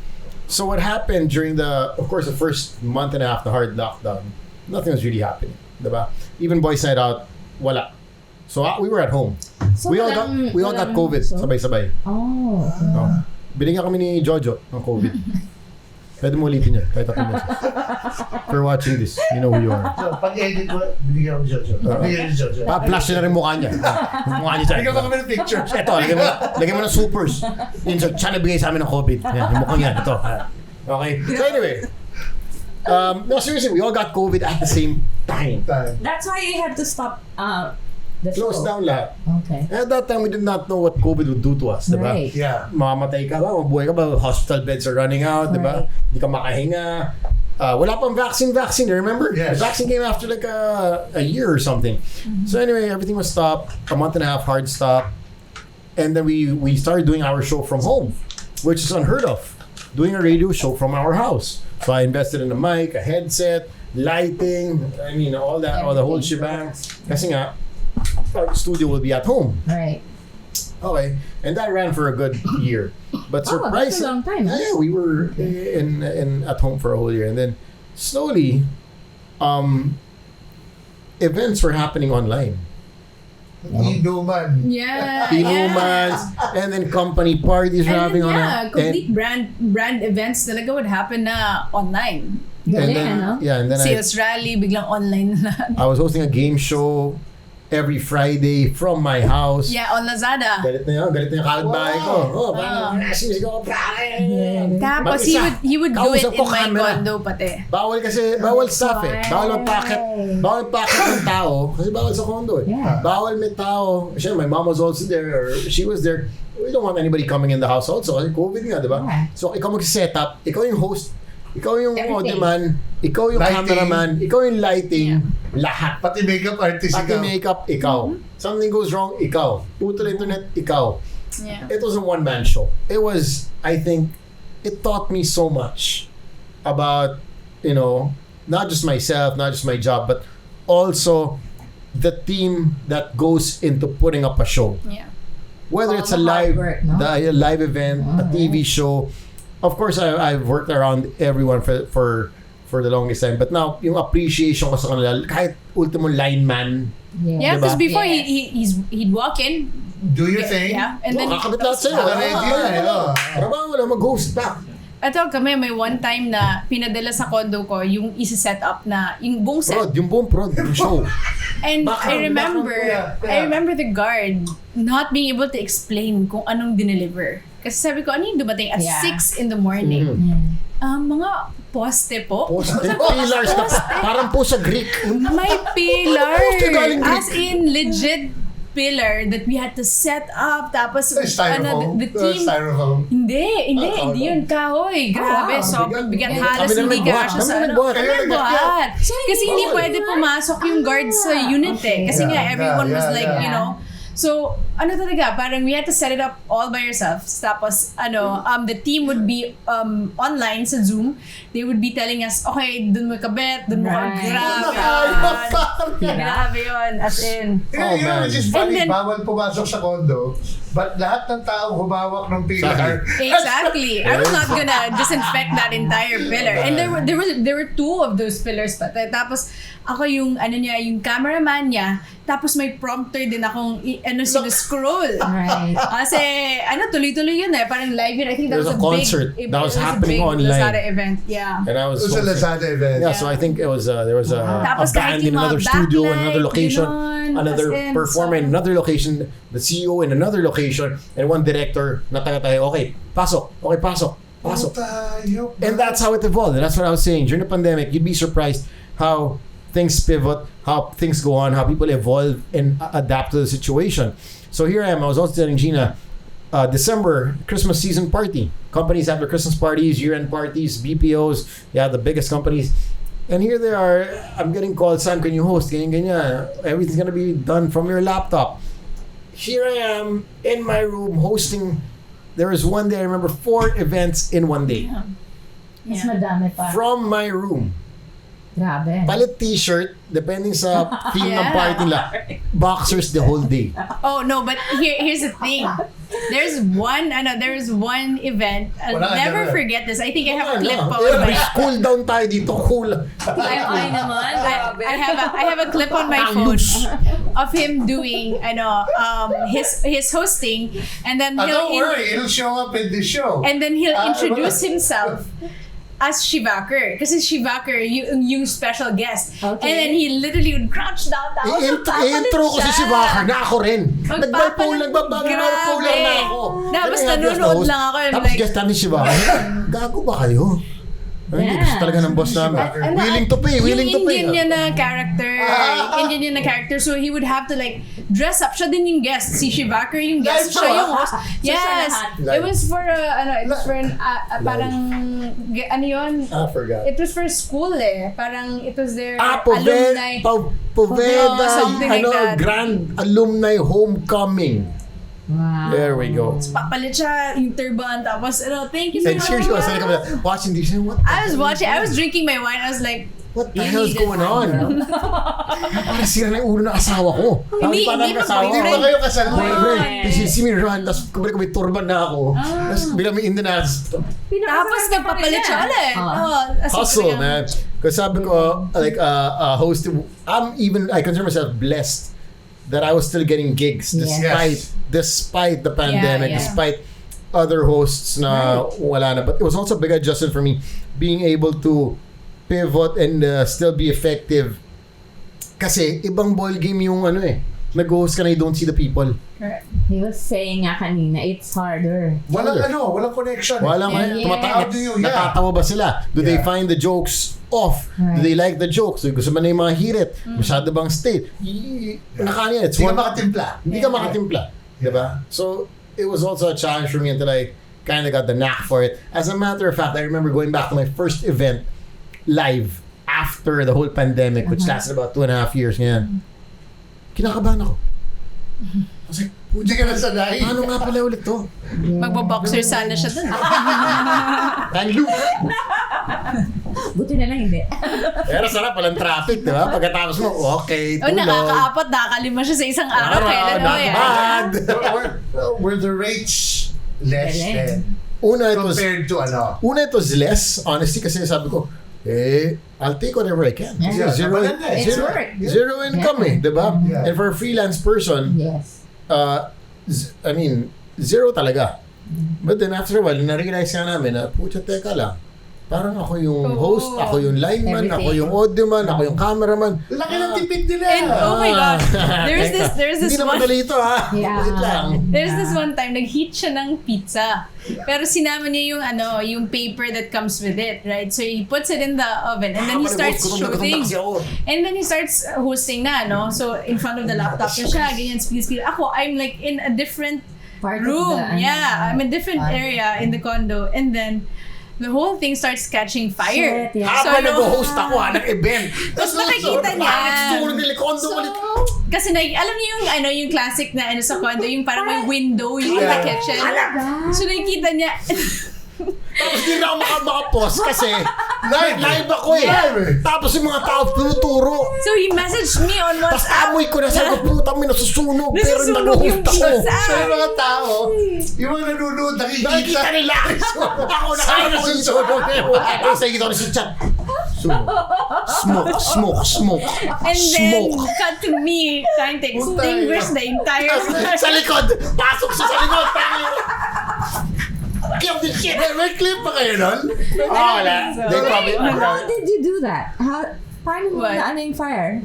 So what happened during the first month and a half, the hard lockdown, nothing was really happening. Diba? Even Boys Night Out, wala. So we were at home. So we all got COVID, sabay-sabay. Oh. Binigyan kami ni Jojo ng COVID. Pwede mo ulitin yan, kahit 3 meses. For watching this, you know who you are. So, pag-edit mo, binigyan ko ni Jojo. Binigyan ni Jojo. Pa-flash na rin mukha niya. Mukha niya dyan. Binigyan mo kami ng pictures. Ito, lagyan mo ng supers. Insert, siya nabigay sa amin ng COVID. Yan, yung mukhang yan. Ito. Okay? So anyway. No, seriously, we all got COVID at the same time. That's why you had to stop the Close show. down lahat. Okay. At that time, we did not know what COVID would do to us, diba? Right. Yeah. Mamamatay ka ba? Mabuhay ka ba? Hospital beds are running out, diba? Hindi ka makahinga. Wala pang vaccine, remember? Yes. The vaccine came after like a year or something. Mm-hmm. So anyway, everything was stopped. A month and a half hard stop. And then we started doing our show from home, which is unheard of. Doing a radio show from our house. So I invested in a mic, a headset, lighting, I mean, all that, all the whole shebang. Kasi nga, our studio will be at home. Right. Okay, and that ran for a good year. But surprisingly, that's a long time. Yeah, we were in at home for a whole year, and then slowly, events were happening online. Inuman. Yeah. Inumans, and then company parties were happening online. Complete brand events talaga would happen na online. And then Sales rally, biglang online na. I was hosting a game show every Friday from my house. Yeah, on Lazada. Galit na yung kapitbahay ko. Tapos he would do it in my condo pati. Bawal staff eh. Bawal packet ng tao. Kasi bawal sa condo eh. Yeah. Bawal may tao. Siyempre, my mom was also there or she was there. We don't want anybody coming in the house also. Kasi COVID nga, diba? Yeah. So, ikaw mag-set up. Ikaw yung host. Ikaw yung audio man, ikaw yung lighting. Cameraman, ikaw yung lighting, lahat. Pati makeup artist Pati ikaw. makeup, ikaw. Something goes wrong, ikaw. Putol internet, ikaw. Yeah. It was a one-man show. It was, I think, it taught me so much about, not just myself, not just my job, but also the team that goes into putting up a show. Yeah. Whether All it's a the hard live, work, no? a live event, a TV show. Of course, I've worked around everyone for the longest time. But now, yung appreciation ko sa kanila, kahit ultimo lineman, Yeah, because Diba? before Yes. he'd walk in. Do your thing. Yeah, and then kakabit lahat sa'yo. Para ba wala mag-host back? Ito kami, may one time na pinadala sa condo ko yung isa-set up na yung buong set. Yung buong prod, yung show. And Background, I remember the guard not being able to explain kung anong dineliver. Kasi sabi ko, ano yung dumating at 6 in the morning? Mga poste po. Pillars na parang po sa Greek. May pillar. Poste galing Greek. As in, legit pillar that we had to set up. Tapos, Styrofoam. the team... Styrofoam. Hindi yun, kahoy. Grabe, sobrang bigat. Halos Kami na hindi nagbuhat. kasha sa Kami na ano. nagbuhat. Kami nagbuhat. Kasi hindi pwede pumasok yung guards sa unit eh. Kasi nga, everyone was like, you know. So, ano talaga, parang we had to set it up all by ourselves. Tapos, the team would be online sa Zoom. They would be telling us, okay, dun mo kabet, dun mo grabe yun. As in. Which is funny, And then- bawal pumasok sa condo, but lahat ng taong humawak ng pillar. Exactly. I was not gonna disinfect that entire pillar. And there were 2 of those pillars pa. Tapos ako yung yung cameraman niya. Tapos may prompter din akong sinuscroll. Right. Kasi tuloy-tuloy yun eh. Parang live yun. I think that There was was a concert big, that was it happening a big online. Lazada event. Yeah. And I It was was a Lazada event. Yeah, so I think it was there was a Tapos band kahit in yung mga another studio, in another backlight, location, yun, another as in, performer in so- another location, the CEO in another location, and one director na tayo, okay, pasok. And that's how it evolved. And that's what I was saying. During the pandemic, you'd be surprised how things pivot, how things go on, how people evolve and adapt to the situation. So here I am. I was also telling Gina, December, Christmas season party. Companies have their Christmas parties, year-end parties, BPOs, the biggest companies. And here they are, I'm getting called, Sam, can you host? Ganyan. Everything's gonna be done from your laptop. Here I am in my room hosting. There was one day, I remember 4 events in one day. Mas madami pa. From my room. Grabe. Palit t-shirt, depending sa theme ng Yeah. party nila. Boxers the whole day. Oh no, but here's the thing. There's one event. I'll Wala ka never dyan, forget this. I think I have a clip Ano? on my Cool down tayo dito. Cool. Ay naman. Grabe. I have a clip on my phone of him doing his hosting, and then Don't worry, it'll show up in the show. and then he'll introduce himself as Shivaker. Kasi Shivaker, yung special guest. Okay. And then he literally would crouch down. Tapos magpapalit Intro ko si siya. Shivaker na ako rin. Magpapalit. Nagbabago lang na ako. Tapos Kaya nga, nanonood host. lang ako. I'm Tapos like, guest namin si Shivaker. Gago ba kayo? Ay, hindi gusto talaga ng boss namin. Willing to pay. Yung Indian niya na character. So he would have to like dress up. Siya din yung guest. Si Shivaker yung guest. Live Siya to, yung host. Yes. Live. It was for parang ano yun? I forgot. It was for school eh. Parang it was their alumni. Poveda, something like that. Grand Alumni Homecoming. Wow. There we go. Papalit siya yung turban. Tapos thank you so And much. seriously, I was like, watching this. What I was drinking my wine. I was like, What the hell's going on? Parang sira na yung ulo ng asawa ko. Hindi pa pa asawa Hindi ko. ba kayo kasal? Boyfriend. Kasi si me run, tapos kumalik ko may turban na ako. Tapos bigla may Indian ass. tapos nagpapalit siya ulit. Hustle, man. Kasi sabi ko, like, host, I consider myself blessed that I was still getting gigs despite the pandemic, Yeah. despite other hosts na wala na. But it was also a big adjustment for me being able to pivot and still be effective. Kasi ibang ball game yung nag-host ka na you don't see the people. He was saying nga kanina, it's harder. Walang connection. Walang How do you, natatawa ba sila? Do they find the jokes off? Do they like the jokes? Gusto ba na yung mga hirit? Masyado bang state? Nakanya, it's Hindi ka one. makatimpla. Hindi ka makatimpla. Diba? So, it was also a challenge for me until I kind of got the knack for it. As a matter of fact, I remember going back to my first event live after the whole pandemic, which lasted about 2.5 years. Ngayon. Kinakabahan ako. I was like, Hindi ka na sanay. paano nga pala ulit to? Magbo-boxer sana siya dun. Thank you. Buti na lang hindi. Pero sarap, walang traffic, di ba? Pagkatapos mo, okay, Oh, tulog. nakaka-4, nakakalima siya sa isang araw. Kailan mo Not yan? bad. Were the rates less than Una, it was compared to less, honestly, kasi sabi ko, I'll take whatever I can. Yeah. Zero, It's zero, work. zero income di ba? Yeah. And for a freelance person, Yes. I mean, zero talaga. But then after a while, na-realize nga namin na, pucha, teka lang. Parang ako yung host, ako yung lineman, ako yung audioman, ako yung cameraman. laki ng tipid nila. And oh my God, there's this Hindi naman one. dali ito, ha? Yeah. Wait lang. There's this one time, nag-heat siya ng pizza. Pero sinama niya yung paper that comes with it, right? So he puts it in the oven and then he starts shooting. And then he starts hosting na, no? So in front of the laptop na siya, ganyan, speed. Ako, I'm like in a different room. I'm in a different area in the condo. And then, the whole thing starts catching fire. Shit, yeah. Habang nag-host ako ng event. Tapos nakikita niya. So, Kasi alam niyo yung classic na sa condo, yung parang may window yung sa kitchen. So nakikita niya. tapos hindi na ako makapost kasi live ako Tapos yung mga tao tinuturo. So he messaged me on Tapos WhatsApp. amoy ko na sabi ko, puta, may nasusunog. Pero Nasusunog yung nag-host ako. pizza. So yung mga tao, yung mga nanonood, Nakikita nakikita. nila. Ako Saan nasusunog. Tapos nakikita ko na sa chat. Smoke. And then Smoke. cut to me trying to extinguish the entire Sa likod. Pasok siya sa likod. Kill the shit. May clip pa kayo nun? Wala. They probably... How did you do that? Paano mo What? na yung fire?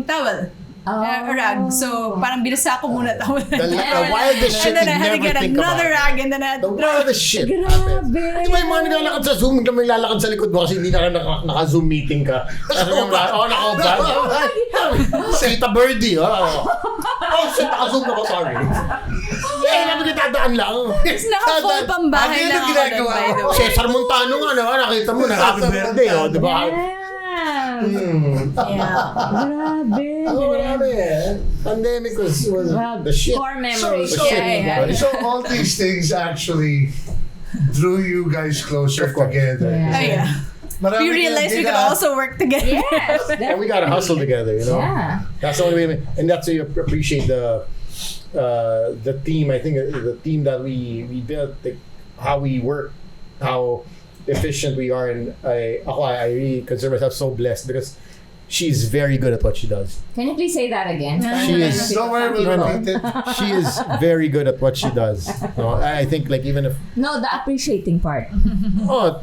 Towel. A rag. So, parang binasa ko muna towel. The wildest shit And then you I had to never get think another about. rag and then I had The to throw wildest shit. Grabe. Di ba yung mga naglalakad sa Zoom, hindi may lalakad sa likod mo kasi hindi na naka-Zoom meeting ka. Naka-ubad. Sita Birdie, shit, naka-Zoom ako, sorry. Namin kitadaan lang. Tapos naka-full pambahay lang ako doon, by the way. Cesar Montano nga, nakita mo, naka-happy birthday, di ba? Yeah. Grabe. Grabe Pandemic was the shit. Core memories. The shit. Yeah. So all these things actually drew you guys closer together. Oh, yeah. Marami We realized we could also work together. Yes. And we gotta hustle together, Yeah. That's the only way. And that's how you appreciate the team. I think the team that we built, how we work, how efficient we are, and I really consider myself so blessed because she's very good at what she does. Can you please say that again? She is. Don't worry, we'll repeat it. She is very good at what she does. No, I think like even if No, the appreciating part.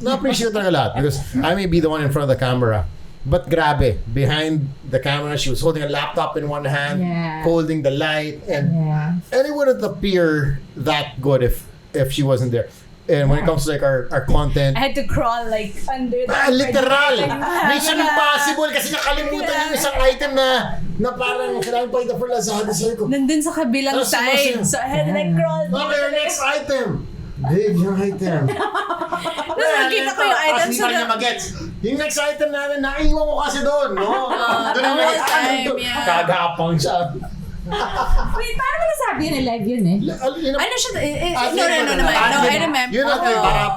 na-appreciate talaga lahat because I may be the one in front of the camera. But grabe, behind the camera, she was holding a laptop in one hand, Yeah. holding the light, and it wouldn't appear that good if she wasn't there. And when it comes to like our content, I had to crawl like under the literal! Mission impossible kasi nakalimutan yung isang item na parang kailangan pa ito for Lazada. Sabi ko, nandun sa kabilang Tapos side. sumasin. So I had to like crawl. okay, your next item! Babe, yung item. Tapos nakita ko yung item Hindi sa pa niya magets. Yung next item namin, naiwan ko kasi doon, no? Doon yung next item. yeah. Kagapang siya. Wait, paano mo nasabi yun? Live yun eh. Ano siya? No, I remember. Yun ang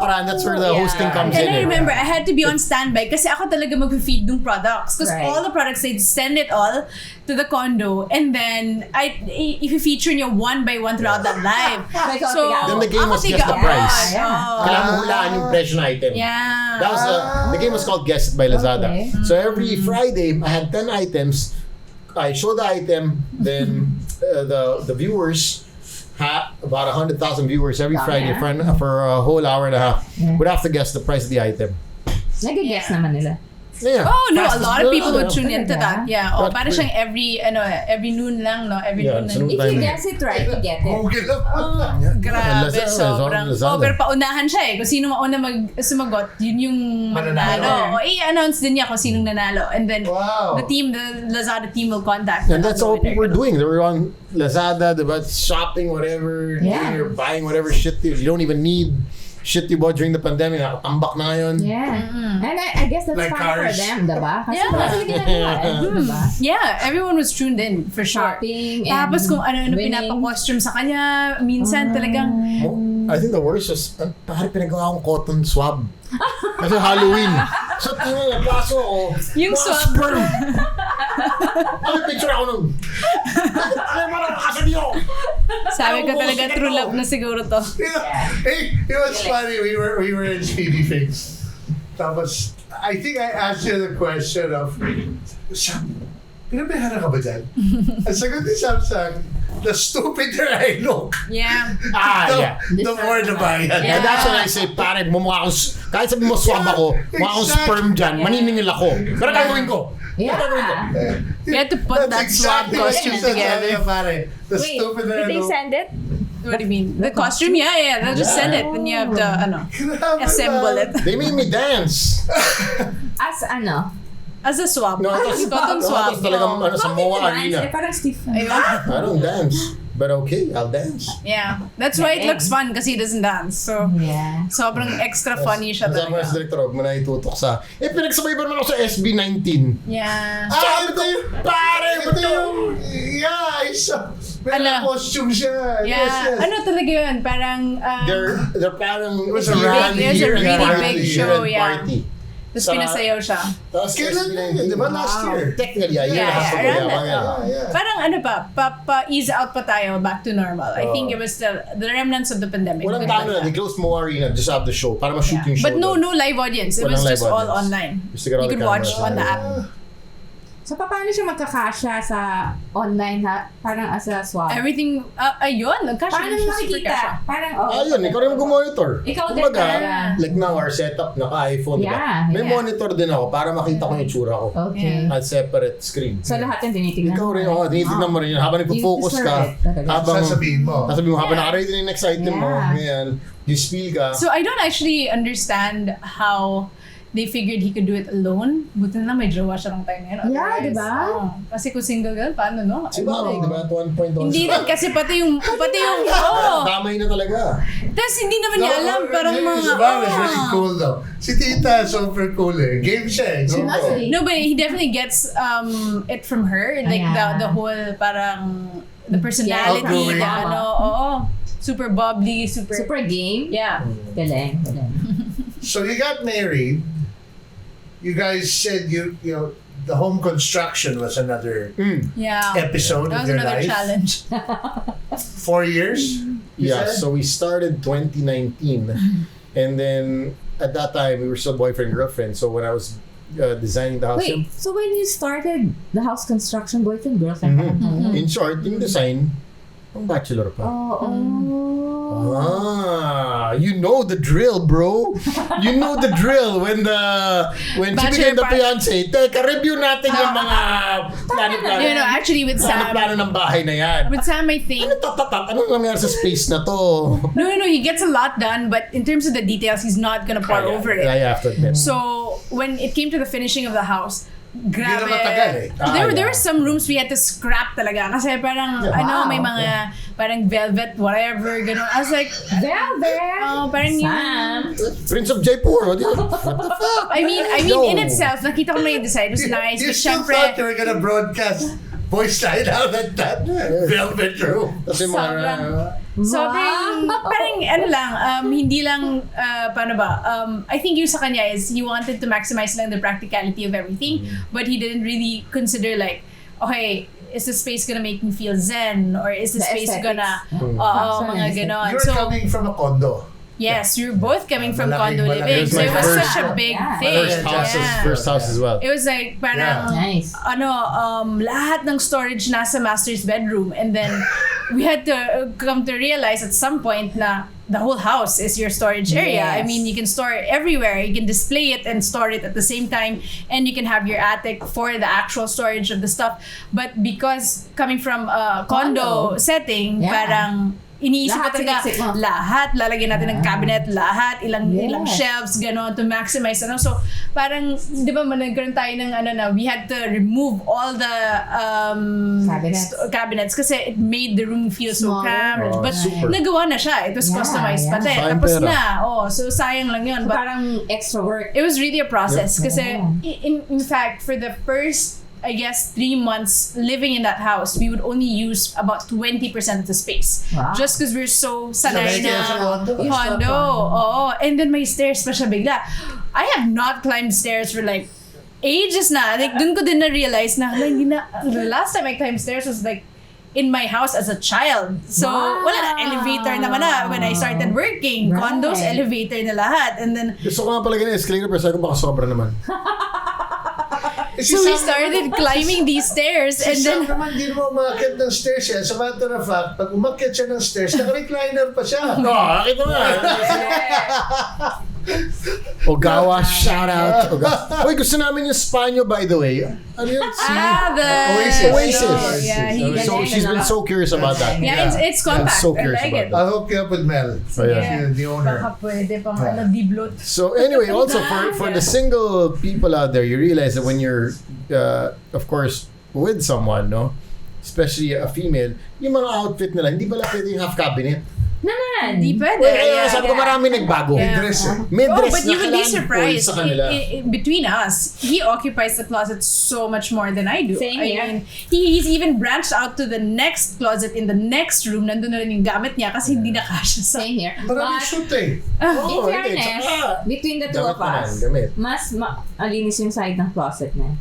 para that's where the hosting comes in. And I remember, I had to be on standby kasi ako talaga mag-feed ng products. Because Right. all the products, they'd send it all to the condo. And then, if you feature nyo one by one throughout that live. So, Then the game was ako Guess the Price. Oh. Kailangan mo hulaan yung presyo ng item. Yeah. That was the game was called Guess It by Lazada. Okay. So every Friday, I had 10 items. I show the item, then the viewers, about 100,000 viewers every Friday for a whole hour and a half, would have to guess the price of the item. Nag-guess naman nila. Yeah. Oh no, a Fastest- lot of people would tune into Talaga? that. Yeah. Oh, That's para great. siyang every noon lang, no? Every Yeah, noon so lang. If you Timing. guess it right, you get it. Google lang. Grabe, Lazada, sobrang. Lazada. Oh, pero paunahan siya eh. Kung sino mauna sumagot, yun yung mananalo. O i-announce din niya kung sinong nanalo. And then, Wow. the Lazada team will contact And that's all the winner. people were doing. They were on Lazada, they were shopping whatever, Yeah. you're buying whatever shit you don't even need. shit you bought during the pandemic, nakatambak na ngayon. Yeah. And I guess that's Like fun for cars. them, diba? Kasi Yeah. wala sila ginagawa, diba? Yeah, everyone was tuned in for sure. Shopping and Tapos kung ano-ano winning. pinapa-costume sa kanya, minsan talagang I think the worst was, pare pinagawa akong cotton swab. Kasi Halloween. So, nagpaso ako. Yung mga swab. sperm. Ano picture ako nun? Ano mo na nakasabi ako? sabi ko talaga true love na siguro to. Hey, it was funny. We were in Speedy Fix. Tapos, I think I asked you the question of, Sam, pinabayara ka ba dyan? Ang sagot ni Sam sa akin, the stupider I look, Yeah. the more the bayan. Yeah, that's what I say, pare, mumukha akong, kahit sabi mo swab ako, mukha akong sperm dyan, maniningil ako. Pero gagawin ko. Yeah. You had to put that swab costume together. Pare. The Wait, stupider did I they look. send it? What do you mean? The costume? Yeah. They'll just send it when you have to, assemble it. They made me dance. As ano? As a swab. No, ito Cotton swab. talagang ano, sa MOA Bakit Arena. dance? Parang stiff. Ayun. I don't dance. But okay, I'll dance. Yeah. That's why it looks fun kasi he doesn't dance. So, Yeah. sobrang extra funny siya Ang sabi talaga. sa director, huwag mo na itutok sa, pinagsabay ba naman ako sa SB19? Yeah. Sabi ko, pare, Ito yung, yeah, I saw. May Ano? costume siya. Yeah. Yes. Ano talaga yun? Parang, They're parang, It was a event rally. It was a really party, big show, event yeah. party. tapos pinasayaw siya. Tapos Kailan na yun? Di ba last year? Technically, a year Yeah, and a half ago. around yeah, that. yeah. Yeah. Parang ano pa ease out pa tayo back to normal. I think it was still the remnants of the pandemic. Walang tao na, they closed MOA Arena just have the show para ma-shoot yung show. But no doon. live audience. It Walang was live just all audience. online. Just to get all You the could watch cameras. on the app. So, paano siya magkakasya sa online ha? Parang as a swab? Everything, ayun, nagkasya Paano siya, mo super nakikita? kasya. Parang, Ayun, ikaw rin mag-monitor. Ikaw din Kumbaga, talaga. like now, our setup, naka-iPhone, Yeah, May yeah. monitor din ako para makita ko yung itsura ko. Okay. At separate screen. So, lahat yung tinitignan Ikaw rin, tinitignan mo rin yun. Habang nagpo-focus You deserve ka, it talaga. habang Sasabihin mo. habang naka-ready na yung next item mo, Yeah. ngayon, you spill ka. So I don't actually understand how they figured he could do it alone. Buti na may jowa siya ng time na yun. Yeah, Otherwise, diba? Kasi kung single girl, paano no? Si Bawang, di ba? At one point also. Hindi rin kasi pati yung Damay na talaga. Tapos hindi naman niya alam, parang mga, Si Bang is really cool though. Si Tita, super cool eh. Game siya eh. Game Must ko. be. No, but he definitely gets it from her. Like Yeah. the whole parang the personality, outgoing. the ano, oo. Super bubbly, super game? yeah. Galing. So you got married. You guys said you know the home construction was another Yeah. episode That of was your another life. challenge. 4 years. you Yeah, said? so we started 2019. And then, at that time, we were still boyfriend-girlfriend. So when I was designing the house, Wait, so when you started the house construction, boyfriend, girlfriend, in short, yung design, ang bachelor pa. You know the drill, bro. You know the drill when she Bachelor became the pa- fiancé. Teka, review natin yung mga plano-plano. No, actually with Sam, Plano ng bahay na yan. with Sam I think Anong nangyari sa space na to? no, he gets a lot done, but in terms of the details, he's not gonna pour over it. I have to admit. So when it came to the finishing of the house, grabe. Hindi na matagal eh. There were some rooms we had to scrap talaga kasi parang may mga parang velvet whatever gano'n. I was like, Velvet! parang Sam! Prince of Jaipur, what the fuck? I mean No. in itself, nakita ko na yung design. It was nice. You But still syempre, thought you were gonna broadcast voice line out at that velvet room. Kasi sobrang parang ano lang, hindi lang, paano ba, I think yung sa kanya is he wanted to maximize lang the practicality of everything, but he didn't really consider like, okay, is the space gonna make me feel zen? Or is the The space aesthetics. gonna, mga ganon. You're So, coming from a condo. yes, you're both coming from Malaking- condo malaking- living. So it was It was my such a first- big Yeah. thing. First house as well. It was like, parang, Nice. lahat ng storage nasa master's bedroom. And then, we had to come to realize at some point na the whole house is your storage area. Yes. I mean, you can store it everywhere. You can display it and store it at the same time. And you can have your attic for the actual storage of the stuff. But because coming from a condo setting, Yeah. parang iniisip Lahat ko talaga, sinisip mo. lahat, lalagyan natin ng cabinet, lahat, ilang shelves, gano'n, to maximize, So, parang, di ba, nagkaroon tayo ng, we had to remove all the cabinets kasi it made the room feel so cramped. But, super. nagawa na siya. It was customized pa din. Sayang Tapos pera. na. So, sayang lang yun. So, But, parang extra work. it was really a process kasi Yeah. in fact for the first I guess 3 months living in that house we would only use about 20% of the space just because we're so sanay Sanay kayo sa na condo. oo, and then may stairs pa siya bigla. I have not climbed stairs for like ages na, like dun ko din na-realize na hindi na, the last time I climbed stairs was like in my house as a child. So, wala na. Elevator naman na when I started working. Right. Condos, elevator na lahat. And then, Gusto ko nga pala ganyan escalator pero sabi ko baka sobra naman. so we started climbing these stairs and Si then Sam naman, di mo umakit ng stairs yan. Sa matter of fact, pag umakit siya ng stairs, naka-recliner pa siya. Ito nga. Ogawa, shout out. Ogawa. Uy, gusto namin yung spa nyo, by the way. Ano yun? the Oasis. Yeah, So she's been so curious about that. yeah, it's compact. so curious I like it. about I'll hook you up with Mel. Yeah. The owner. Baka pwede pang diblot. So anyway, also for the single people out there, you realize that when you're, of course, with someone, no, especially a female, yung mga outfit nila, hindi pala pwede yung half cabinet. Naman. Di pwede. Kaya sabi ko marami nagbago. Yeah. Dress eh. May Oh, dress but na you would be kailangan surprised. sa kanila. Between us, he occupies the closet so much more than I do. Same I here. mean, he's even branched out to the next closet in the next room. Nandun na rin yung gamit niya kasi hindi na kasha sa... Same here. Maraming But, shoot eh. in Oh, hindi, fairness, tsaka, between the two gamit of naman, us, gamit. mas malinis yung side ng closet na.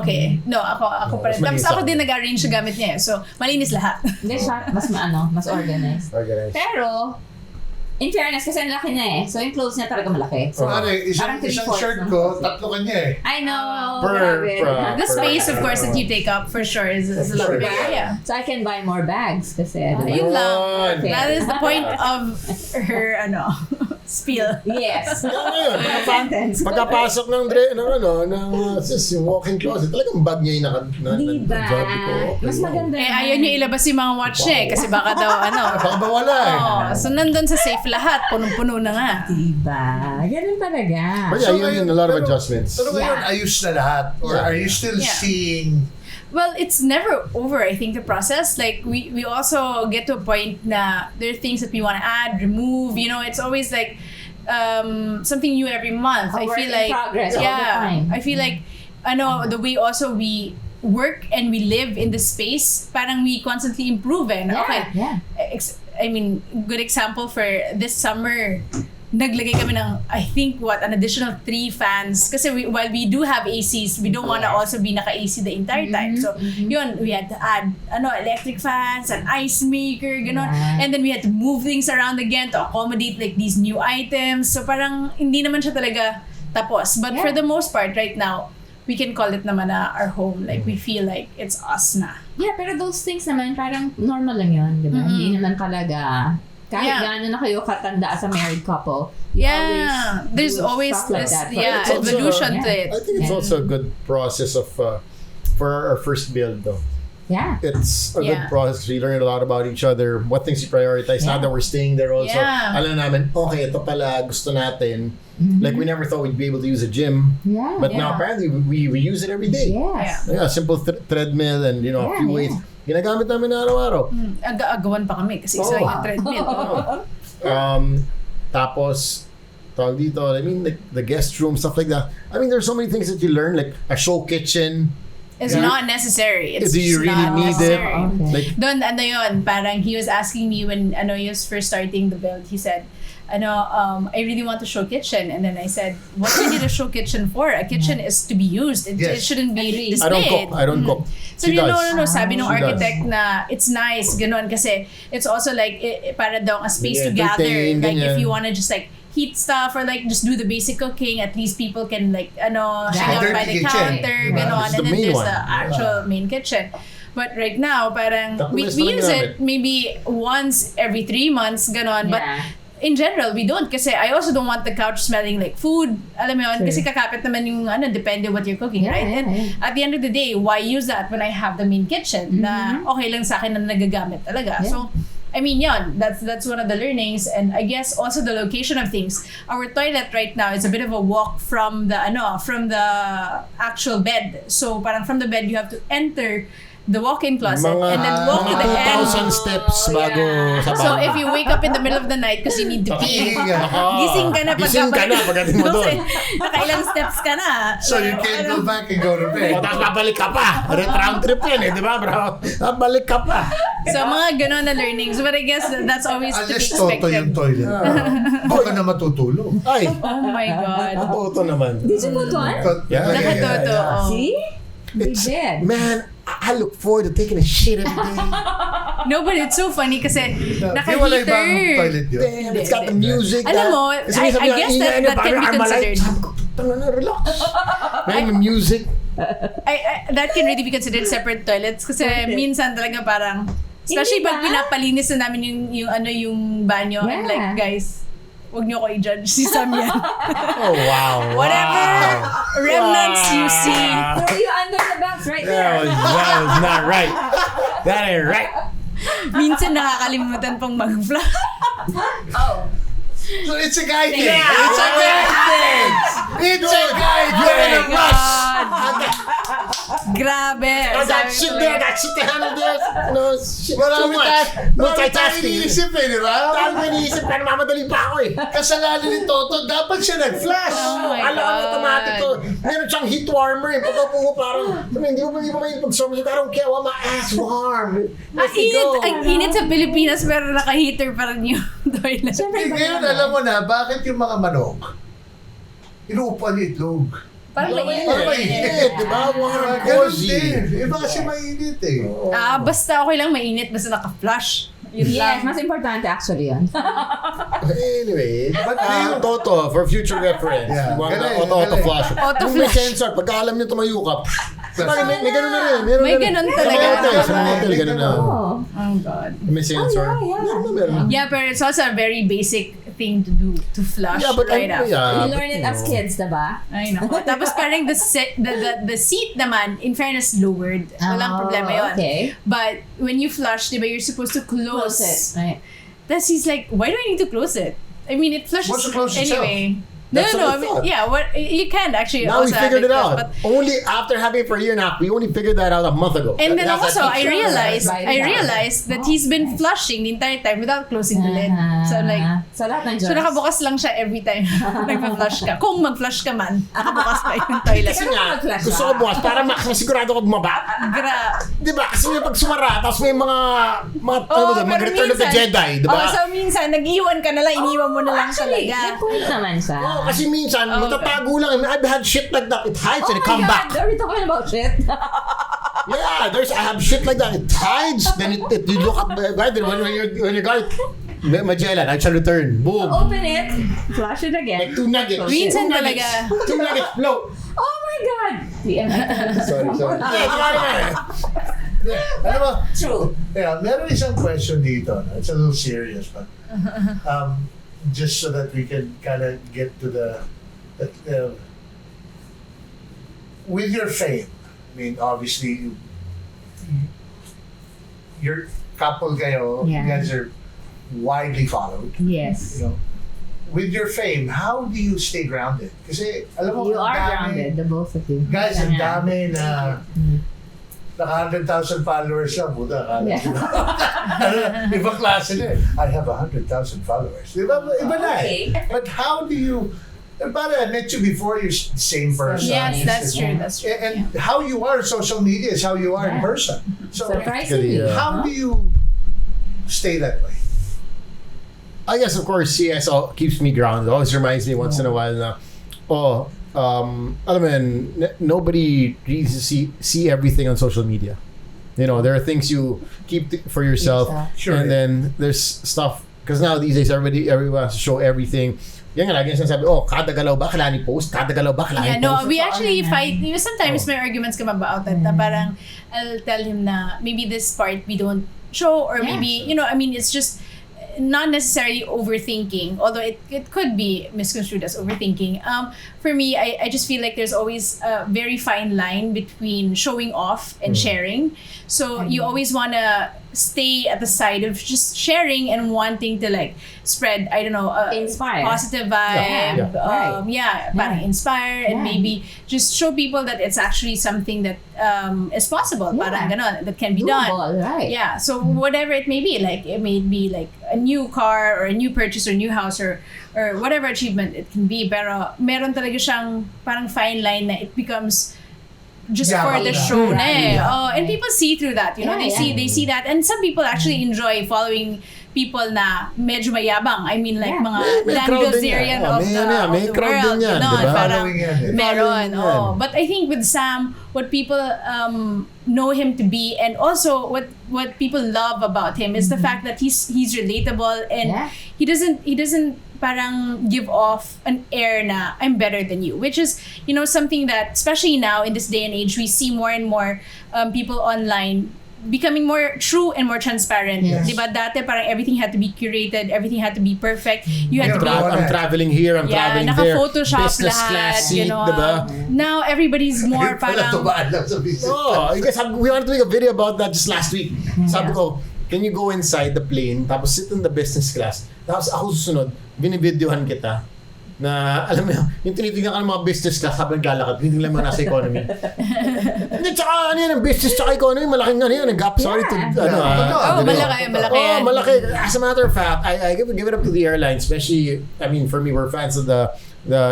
Okay. No, ako pa rin. mas Tapos malinis ako ako. din nag-arrange sa gamit niya. So, malinis lahat. Hindi siya, mas organized. Organized. Pero, in fairness, kasi ang laki niya eh. So, yung clothes niya talaga malaki. So, Ano isang parang isang 3/4 shirt ng ko, closet. tatlo kanya eh. I know. Per- grabe. The space, of course, that you take up for sure is a lot Sure. bigger. Yeah. So, I can buy more bags kasi, diba? Yun lang. Okay. That is the point of her, spiel. Yes. Kaya ngayon, Sentence. pagkapasok ng yung walk-in closet, talagang bag niya yung Diba? sabi ko, okay, Mas wow. maganda Ayaw niya ilabas yung mga watch niya kasi baka daw, Baka bawala eh. So, nandun sa safe lahat. Punong-puno na nga. Diba? Ganun talaga. But yeah, yun a lot of adjustments. Pero ngayon, Yeah. ayos na lahat? Or are you still Yeah. seeing... Well, it's never over, I think, the process. Like, we also get to a point na there are things that we want to add, remove. It's always like something new every month. A I work feel in like... progress all the time. I feel like, the way also we work and we live in the space, parang we constantly improve. Okay. Yeah. I mean, good example for this summer, naglagay kami ng, I think, an additional 3 fans. Kasi while we do have ACs, we don't wanna also be naka-AC the entire time. So, yun, we had to add, electric fans, an ice maker, gano'n. Yeah. And then we had to move things around again to accommodate like these new items. So, parang hindi naman siya talaga tapos. But for the most part, right now, we can call it naman na our home. Like, we feel like it's us na. Yeah, pero those things naman, parang normal lang yun, di ba? Hindi naman talaga, kahit gano'n na kayo katanda as a married couple, you There's do always stuff like this, that. It's also- evolution to it. I think it's also a good process of for our first build though. Yeah. It's a good Yeah. process. We learn a lot about each other, what things we prioritize. Now Yeah. that we're staying there also, Yeah. alam namin, okay, ito pala gusto natin. Like we never thought we'd be able to use a gym, Yeah. but now apparently we use it every day. Yes. Yeah, simple treadmill and a Yeah, few yeah. weights. Ginagamit namin na araw-araw. Agawan pa kami kasi isa Oh. yung treadmill. Tapos, tawag dito, I mean, like the guest room, stuff like that. I mean, there's so many things that you learn, like a show kitchen. It's not necessary. It's Do you just really not need necessary. it? Okay. Like, Doon, yun, parang he was asking me when, he was first starting the build, he said, I really want a show kitchen. And then I said, what do you need a show kitchen for? A kitchen is to be used. It Yes. shouldn't be Agreed. I don't displayed. cook. I don't cook. So, She does. no. Sabi nung She does. architect na it's nice, gano'n, kasi it's also like, para daw a space to Yeah, gather. entertain, Like, if ganyan. you wanna just like, heat stuff or like just do the basic cooking, at least people can like, hang out Dirty by the kitchen. counter, Diba? gano'n. It's the And then main there's one. the actual main kitchen. But right now, parang, we Tapulis pa lang use namin. it maybe once every 3 months, gano'n. But Yeah. in general, we don't kasi I also don't want the couch smelling like food. Alam mo yun? Sure. Kasi kakapit naman yung depende what you're cooking, Yeah, right? yeah, And yeah. at the end of the day, why use that when I have the main kitchen na okay lang sa akin na nagagamit talaga. Yeah. So, I mean, yeah, that's one of the learnings, and I guess also the location of things. Our toilet right now is a bit of a walk from the actual bed. So parang from the bed you have to enter the walk-in closet and then walk to the end. 2,000 steps bago sa So bahay. if you wake up in the middle of the night because you need to pee, gising ka na pagdating mo doon. Nakailang steps ka na. So you can't go back and go to bed. O, tapos babalik ka pa. Round trip yan di ba, bro? Babalik ka pa. So mga ganon na learnings. But I guess that's always to be Unless toto yung expected. toilet. Baka na matutulog. Ay, Oh my God. toto naman. Did you put one? Yeah. Nakatoto. Oh. See? They It's, did. man, I look forward to taking a shit every day. No, but it's so funny kasi Di wala ibang naka-heater. toilet yun. Damn, it's got the music. Alam mo, I guess that can be considered. Relax. May music. That can really be considered separate toilets kasi minsan talaga parang especially Hindi pag ba? pinapalinis na namin yung banyo. I'm Yeah. like, guys, wag niyo ko i-judge si Sam yan. Oh, wow. Whatever remnants you see. Throw you under the bus right That there. was not right. That ain't right. Minsan nakakalimutan pang mag-flush. Oh. So it's a guy thing. Yeah. It's a guy thing. It's a guy You're in a thing. rush. Grabe. I got Sabi shit ko there. I talaga. got shit to handle this. No, shit. Marami Too much. tayo Multitasking. iniisip di ba? Dahil ko iniisip ka, mamadali pa ako eh. Kasalanan ni Toto, dapat siya nag-flash. Oh my Alam ko God. automatic to. Meron siyang heat warmer eh. Pagka po parang, hindi mo mahilig pag-storm. I don't care what my ass warm. Let's go. Ang init sa Pilipinas pero naka-heater pa rin yung toilet. Ngayon, alam mo na, bakit yung mga manok, inuupuan yung itlog? Parang mainit. Parang mainit. Diba? Warm, Ganun cozy. din. Iba kasi mainit eh. Basta okay lang mainit, basta naka-flush. Yun Yes, lang. mas importante actually yun. Anyway, But Toto, for future reference. Yeah. Yung mga Galing, auto galing. flash. Auto Yung may flash. sensor, pagka alam nyo tumayo ka, may ganun na rin. May ganun Sa talaga. mga hotel, sa mga hotel, ganun na. Oh. Oh God. May sensor. Oh, yeah. Meron na. Yeah, but it's also a very basic thing to do, to flush Yeah, but right after. We learn it as kids, diba? Ay, nako. Tapos parang the seat naman, in fairness, lowered. Walang problema yun. Okay. But when you flush, diba, you're supposed to close. Close it. Right. That's he's like, why do I need to close it? I mean, it flushes What's to close itself? anyway. That's No, what I I mean, thought. yeah, what you can actually Now we also have figured it closed, out. but Only after having it for a year and a half, we only figured that out a month ago. and then That's also a I picture. realized that he's been flushing the entire time without closing the lid. So I'm like, so lahat ng so germs. nakabukas lang siya every time nagpa-flush ka. Kung mag-flush ka man, nakabukas pa yung toilet. Kasi nga, mag-flash gusto ko bukas para makasigurado ko bumaba. Di ba? Kasi may pag sumara, tapos may mga pero Return of the minsan- Jedi, di ba? So minsan, nag-iwan ka na lang, iniwan mo na lang Actually, may talaga. point naman siya. Oo, kasi minsan, matatago lang. I've had shit like that. It hides and it come back. Are we talking about shit? Yeah, I have shit like that. It hides, then you look up, right? Then when you got it, Magellan, I shall return. Boom. Open it, flush it again. Like 2 nuggets. Minsan 2 nuggets. talaga. 2 nuggets, float. Oh my God! Sorry. Alam mo, True. yeah, meron isang question dito. No? It's a little serious, but just so that we can kind of get to the with your fame. I mean, obviously, you're couple kayo. Yeah. You guys are widely followed. Yes. You know, with your fame, how do you stay grounded? Kasi alam mo, You ang are dami- grounded, the both of you. Guys, ang Yeah. dami na naka 100,000 followers lang. Buda, akala Yeah. Ibang klase na eh. I have 100,000 followers. Iba na eh. Okay. But how do you, parang I met you before, you're the same person. Yes, that's true. Yeah. That's true. And how you are on social media is how you are in Yeah. person. So Surprisingly. Yeah. how do you stay that way? I guess, of course, CSO keeps me grounded. Always reminds me once in a while na, alam mo yun, nobody really see everything on social media. You know, there are things you keep for yourself, Sure. and then there's stuff, because now these days everyone has to show everything. Yan nga, lagi sinasabi, kada galaw ba kailangan i-post? Kada galaw ba kailangan Yeah, i-post? no, we actually fight. You know, sometimes may arguments come about it. Na parang, I'll tell him na maybe this part we don't show, or maybe, you know, I mean, it's just not necessarily overthinking, although it could be misconstrued as overthinking. For me, I just feel like there's always a very fine line between showing off and sharing. So you always want to stay at the side of just sharing and wanting to like spread, I don't know, Inspire. positive vibe, parang inspire and Yeah. maybe just show people that it's actually something that is possible, Yeah. parang ganon, that can be done. Doable, right? Yeah, so whatever it may be, like it may be like a new car or a new purchase or new house or whatever achievement it can be, pero meron talaga siyang parang fine line na it becomes just Yeah, for the yeah. show na eh. Yeah. Oh, and people see through that, you know, Yeah, they see that, and some people actually enjoy following people na medyo mayabang. I mean, like Yeah. mga May Dan crowd din Bilzerian yan. of May the, ano yan, may of the crowd din world. yan, Ganon, diba? parang Following yan eh. meron. Following yan. Oh. But I think with Sam, what people know him to be, and also what people love about him is the fact that he's relatable, and Yeah. he doesn't parang give off an air na I'm better than you, which is, you know, something that especially now in this day and age we see more and more people online becoming more true and more transparent. Yes. Diba dati parang everything had to be curated, everything had to be perfect. You had to be I'm traveling here, I'm traveling there. naka-photoshop Business lahat, class seat, gano'n. diba? Now everybody's more Pala parang tumaan sa business. Oh, because we wanted to make a video about that just last week. Sabi ko, can you go inside the plane, tapos sit in the business class, tapos ako susunod, binibidyohan kita, na alam mo yung tinitingnan ka ng mga business class habang naglalakad, tinitingnan mo nasa economy. Hindi, tsaka ano yan, ang business tsaka economy, malaking ano yan, gap, sorry to, malaki. Oh, malaki. As a matter of fact, I give it up to the airlines, especially, I mean, for me, we're fans of the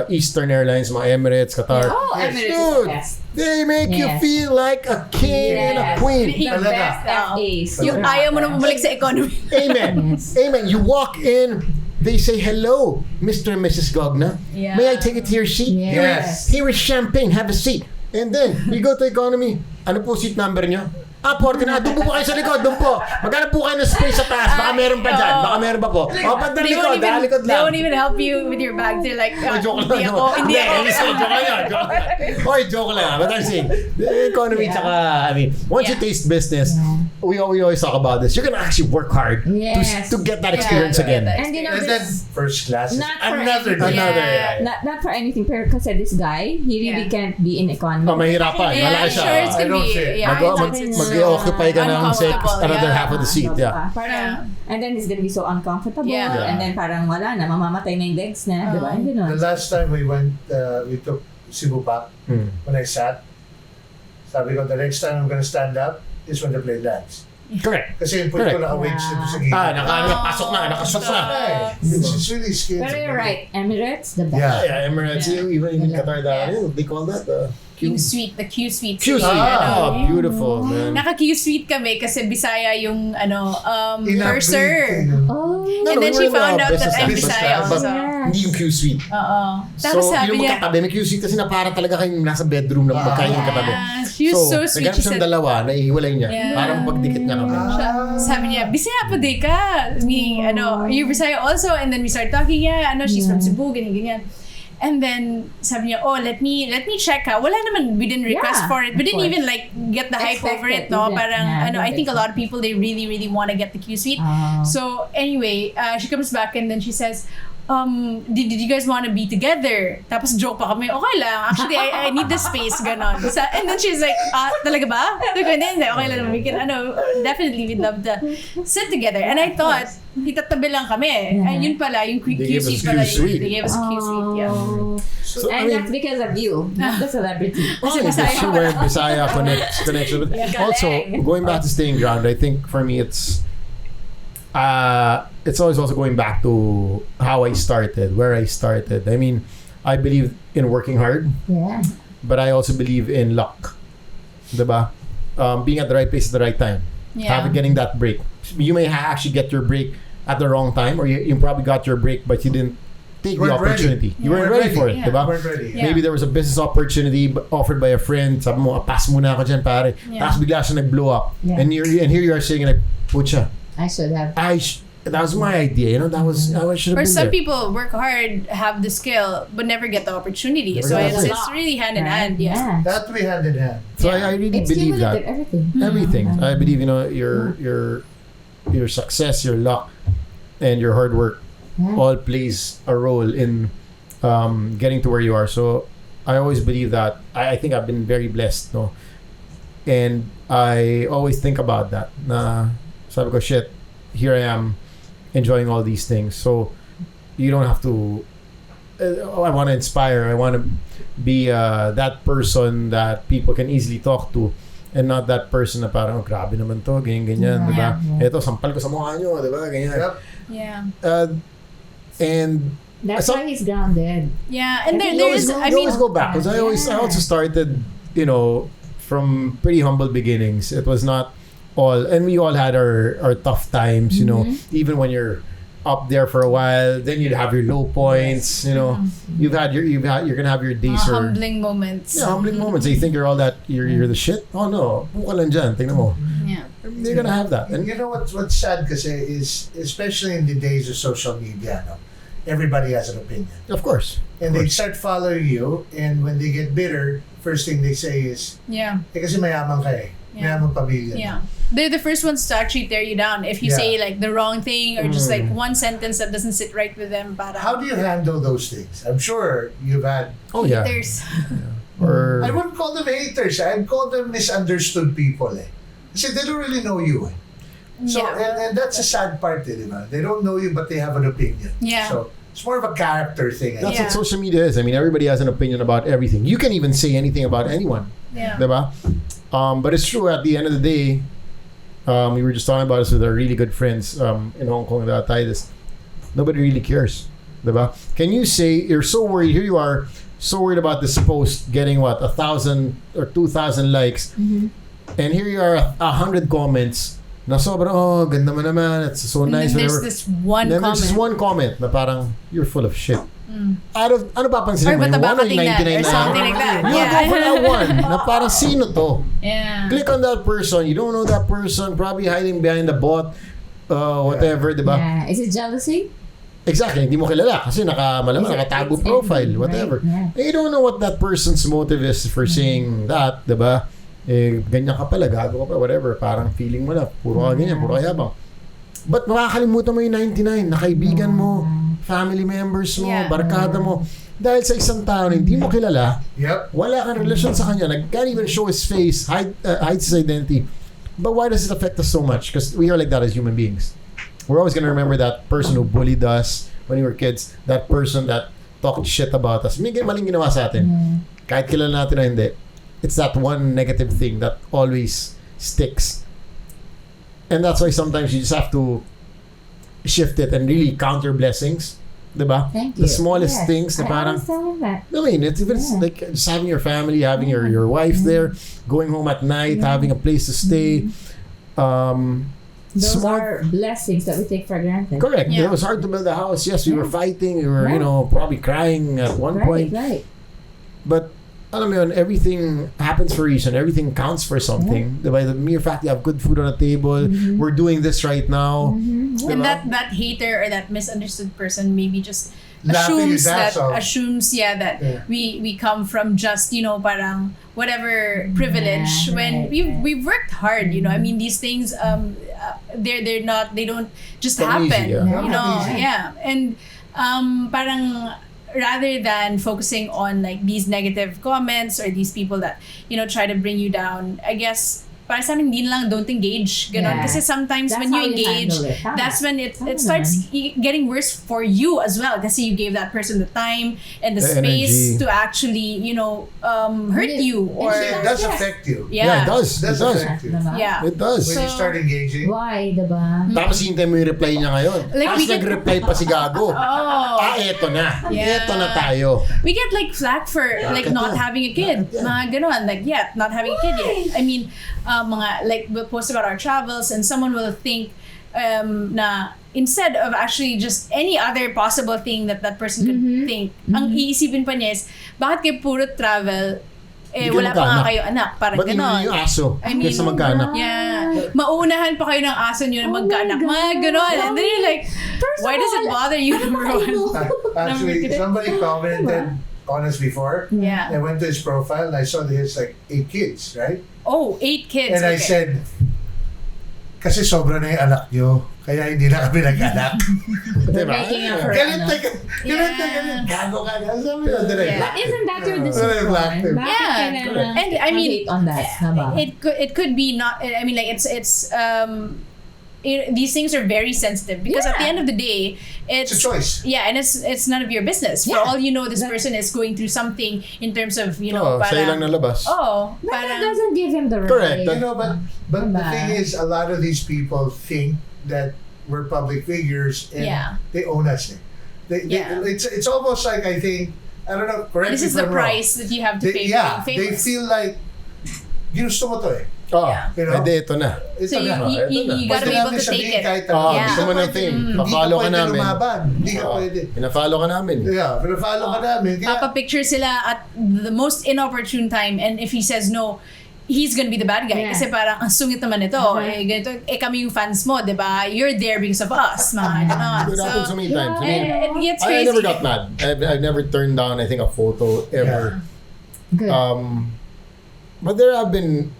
Eastern Airlines, mga Emirates, Qatar. Oh, Yes. Emirates is Dude, the best. they make you Yes. feel like a king and a Yes. queen. yung Talaga. best. FAs. Yung ayaw mo na bumalik sa economy. Amen. Yes. Amen. You walk in, they say, hello, Mr. and Mrs. Gogna. Yeah. May I take it to your seat? Yes. Here is champagne. Have a seat. And then, you go to economy. Ano po seat number nyo? 40 na. Doon po kayo sa likod. Doon po. Magkano po kayo ng space sa taas? Baka meron pa dyan. Baka meron pa po. Bandang likod. Likod They lang. won't even help you with your bag. They're like, Joke lang. hindi ako. Joke lang. Oy, joke lang. But I'm saying, the economy tsaka, I mean, once you taste business, we always talk about this. You're gonna actually work hard Yes. to get that experience again. And you know, And then this, first class is Not for another day. Another, not for anything, pero kasi this guy, he really can't be in economy. Oh, mahirapan. Yeah, Malaki siya. sure, it's I gonna don't be, say. Mag-occupy ka ng uncomfortable, another yeah. half of the seat. Yeah. Parang, and then he's gonna be so uncomfortable. Yeah. And then parang wala na, mamamatay na yung legs na, di ba? And The ganun. last time we went, we took Cebu back, when I sat, sabi ko, the next time I'm gonna stand up is when the plane lands. Correct. Kasi yung point ko Correct. naka-wings dito sa gilid. Pasok na. Nakasok na. It's really scary. Pero you're right, Emirates, the best. Yeah. Yeah, Emirates, even in Qatar, they call that the Q suite, the Q suite. Q suite. Ah. Oh, beautiful, man. Naka-Q suite kami kasi Bisaya yung In a purser. plane, Oh, No, And then we she were in found out that business I'm class. Bisaya But also. hindi yung Q suite. Oo. Tapos So, sabi yung niya, magkatabi, may Q suite kasi na para talaga kayong nasa bedroom na magkayong katabi. she was so sweet. naghanap She siyang said, dalawa, naihiwalay niya. Yeah. Parang pagdikit niya kami. sabi niya, Bisaya pa di ka. You're Bisaya also. And then we started talking, she's from Cebu, ganyan. And then, sabi niya, let me check ha. Wala naman, we didn't request Yeah, for it. We of didn't course. even get the hype over it, Expected, no? even. Parang, Yeah, I think a lot of people, they really, really want to get the Q suite. Oh. So, anyway, she comes back and then she says, did you guys want to be together? Tapos joke pa kami, okay lang. Actually, I need the space, ganon. And then she's like, talaga ba? Sabi ko, hindi, okay lang. We can, definitely we'd love to sit together. And I thought, hitatabi lang kami. And yun pala, yung They gave us Q-suite pala. Q-suite. They gave us a Q-suite, yeah. So, And that's because of you, not the celebrity. Kasi Bisaya. Bisaya, Bisaya connection. But also, going back to staying ground, I think for me it's always also going back to how I started, where I started. I mean, I believe in working hard, Yeah. but I also believe in luck. Diba? Being at the right place at the right time. Yeah. Getting that break. You may actually get your break at the wrong time, or you probably got your break, but you didn't take You the weren't ready. opportunity. You weren't ready for it, Yeah. diba? Weren't ready. Yeah. Maybe there was a business opportunity offered by a friend. Sabi mo, pass muna ako dyan, pare. Yeah. Tapos bigla siya nag-blow up. Yeah. And here you are saying like, pucha, I should have. that was my idea. You know, I should have Or been some there. people work hard, have the skill, but never get the opportunity. Never So get the it's really hand in hand. Yeah. That we hand in hand. So I really It's believe cumulative, that. everything. Everything. I believe, your success, your luck, and your hard work all plays a role in getting to where you are. So I always believe that. I think I've been very blessed, no? And I always think about that. Na sabi ko, shit, here I am enjoying all these things. So you don't have to I want to inspire, I want to be that person that people can easily talk to, and not that person na parang, oh, grabe naman to, ganyan, di ba? Ito, sampal ko sa mukha nyo, di ba? Ganyan. Yep. Yeah. And That's why he's grounded. Yeah, and you there is, I mean, always go back, because I also started, from pretty humble beginnings. It was not all, and we all had our tough times, even when you're up there for a while, then you'd have your low points, you're gonna have your days humbling moments. Yeah, humbling moments. You think you're the shit. Oh no, buka lang dyan, tingnan mo. Yeah, you're gonna have that. And you know what's sad kasi is, especially in the days of social media, everybody has an opinion. Of course. And they start following you, and when they get bitter, first thing they say is, kasi mayaman ka eh. Mayaman pamilya. Yeah. They're the first ones to actually tear you down if you say like the wrong thing or just like one sentence that doesn't sit right with them. How do you handle those things? I'm sure you've had haters. Or I wouldn't call them haters. I'd call them misunderstood people eh. Kasi they don't really know you eh. So, and that's a sad part eh, diba? They don't know you but they have an opinion. Yeah. So, it's more of a character thing. That's what social media is. I mean, everybody has an opinion about everything. You can even say anything about anyone. Yeah. Diba? But it's true, at the end of the day, we were just talking about this with our really good friends in Hong Kong that this. Nobody really cares. Diba? Can you say you're so worried, here you are, so worried about this post getting 1,000 or 2,000 likes, and here you are 100 comments na sobrang, oh, ganda mo naman, it's so nice. And then there's this one comment. There's one comment na parang, you're full of shit. Out of, ano papansinin mo? Or Yung 1 or 99 or something like that. You go for that one na parang sino to? Yeah. Click on that person. You don't know that person. Probably hiding behind the bot. Whatever, di ba? Yeah. Is it jealousy? Exactly. Hindi mo kilala kasi nakatago profile. Whatever. Right. And you don't know what that person's motive is for saying that, di ba? Ganyan ka pala, gago ka pa, whatever. Parang feeling mo na, puro ka ganyan, puro ka yabang. But makakalimutan mo yung 99 na kaibigan mo, family members mo, barkada mo. Dahil sa isang tao na hindi mo kilala, wala kang relasyon sa kanya, can't even show his face, hides his identity. But why does it affect us so much? Because we are like that as human beings. We're always gonna remember that person who bullied us when we were kids, that person that talked shit about us. May maling ginawa sa atin. Kahit kilala natin o hindi. It's that one negative thing that always sticks. And that's why sometimes you just have to shift it and really count your blessings. Diba? Thank you. The smallest things na parang, I mean, it's like just having your family, having your wife there, going home at night, having a place to stay. Those are blessings that we take for granted. Correct. It was hard to build a house. Yes, we were fighting. We were, probably crying at one point. Right. But alam mo yun, everything happens for a reason. Everything counts for something. Diba? The mere fact you have good food on the table, we're doing this right now. And that hater or that misunderstood person maybe just assumes that we come from just parang whatever privilege when we've worked hard. I mean, these things they don't just happen. Easy, And parang rather than focusing on like these negative comments or these people that try to bring you down, I guess para sa amin, don't engage. Ganon. Kasi sometimes when you engage, that's when it starts getting worse for you as well. Kasi you gave that person the time and the space energy to actually, hurt you. Or it does affect you. Yeah, it does. It does affect you. Yeah. It does. When you start engaging. Why, diba? Tapos hintay mo yung reply niya ngayon. Like, Tapos nag-reply pa si Gago. Eto na. Yeah. Eto na tayo. We get like flack for like not having a kid. Mga ganon. Like, not having a kid yet. I mean, mga like we'll post about our travels and someone will think na instead of actually just any other possible thing that person could think, ang iisipin pa niya is bakit kayo puro travel wala pa nga kayo anak, parang ganon. Yung aso I mean, kaysa magkaanak. Mauunahan pa kayo ng aso nyo na magkaanak, mga ganon. And then you're like, why does it bother you? Number one. Actually, somebody commented on us before. Yeah. I went to his profile and I saw that he has like 8 kids, right? Oh, 8 kids. And I said, kasi sobra na yung anak nyo, kaya hindi na kami nag-anak. Diba? Galit na galit. Gago ka na. Sabi ko, But isn't that your decision? And I mean, on that, it could be not. I mean, like it's these things are very sensitive because at the end of the day, It's a choice. Yeah, and it's none of your business. For all you know, this person is going through something in terms of, sa'yo lang nalabas. But that doesn't give him the right. Correct. But the thing is, a lot of these people think that we're public figures and they own us. It's almost like, I think, I don't know, correct me if I'm wrong. This is the price that you have to pay for being they famous. feel like, ginusto mo to eh. Ede, ito na. So you gotta be able to take it. Gusto mo ng fame. Pa-follow ka namin. Hindi ka pwede. Pina-follow ka namin. Yeah, pina-follow ka namin. Papa-picture sila at the most inopportune time, and if he says no, he's gonna be the bad guy. Kasi parang, ang sungit naman ito. Ganito, kami yung fans mo, di ba? You're there because of us. Mga ganon. It happens so many times. It gets crazy. I never got mad. I've never turned down, I think, a photo ever. Good. But there have been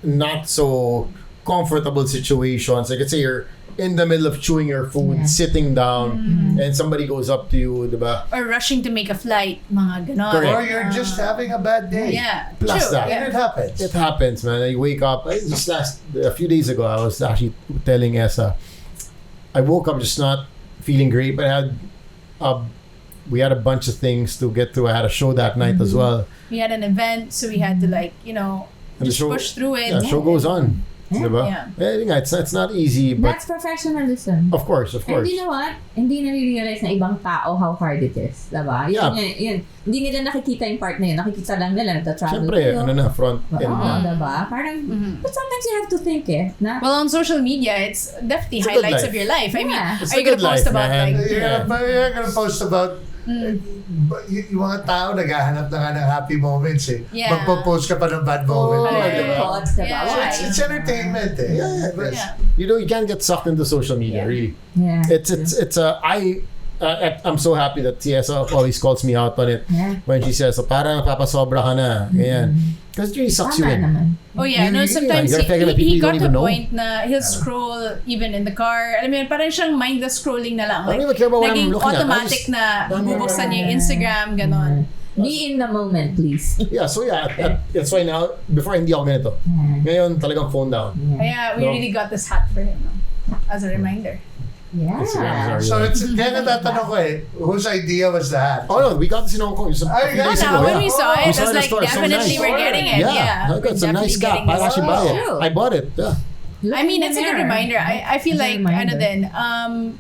not so comfortable situations. Like, let's say you're in the middle of chewing your food, sitting down, and somebody goes up to you, diba? Or rushing to make a flight, mga ganon. Correct. Or you're just having a bad day. Yeah. Plus true. that. And it happens. It happens, man. I wake up. A few days ago, I was actually telling Essa, I woke up just not feeling great, but we had a bunch of things to get through. I had a show that night as well. We had an event, so we had to And just push through it. Yeah, show goes on. Diba? Yeah. It's not easy, but That's professionalism. of course. And you know what? Hindi nare-realize na ibang tao how hard it is. Diba? Yun. Hindi nila nakikita yung part na yun. Nakikita lang nila, nagta-travel Siyempre, kayo. front end. Diba? Parang, but sometimes you have to think na, Well, on social media, it's definitely It's a good highlights life. of your life. I mean, It's are a you gonna good post life, about man. You're gonna post about yung mga tao naghahanap na nga ng happy moments eh. Yeah. Magpo-post ka pa ng bad moment. Correct. thoughts, diba? Yeah. So Why? it's entertainment eh. Yeah. You can't get sucked into social media, really. Yeah. I'm so happy that Essa always calls me out on it when she says, parang papasobra ka na. Ganyan. Because it really sucks you Tama in. naman. Oh yeah, no, sometimes you're affected by people he you don't got to even a know. point na he'll scroll even in the car. Alam mo yun, parang siyang mindless scrolling na lang. I don't even care about what I'm naging looking at. automatic na bubuksan niya yung Instagram, ganon. Be in the moment, please. Yeah, so that's why now, before hindi ako ganito. Ngayon, talagang phone down. Kaya we really got this hat for him, no? As a reminder. Yeah. Instagram, So kaya natatanong ko eh, whose idea was that? Oh no, we got this in Hong Kong. Ay, few days yeah, ago, When we saw it, We it saw was it in the like, store. So definitely nice. we're getting it. Yeah, We're it's a nice definitely cap. getting I'll this. actually buy it. True. I bought it. Yeah. I mean, it's a good reminder. I feel It's a like, reminder.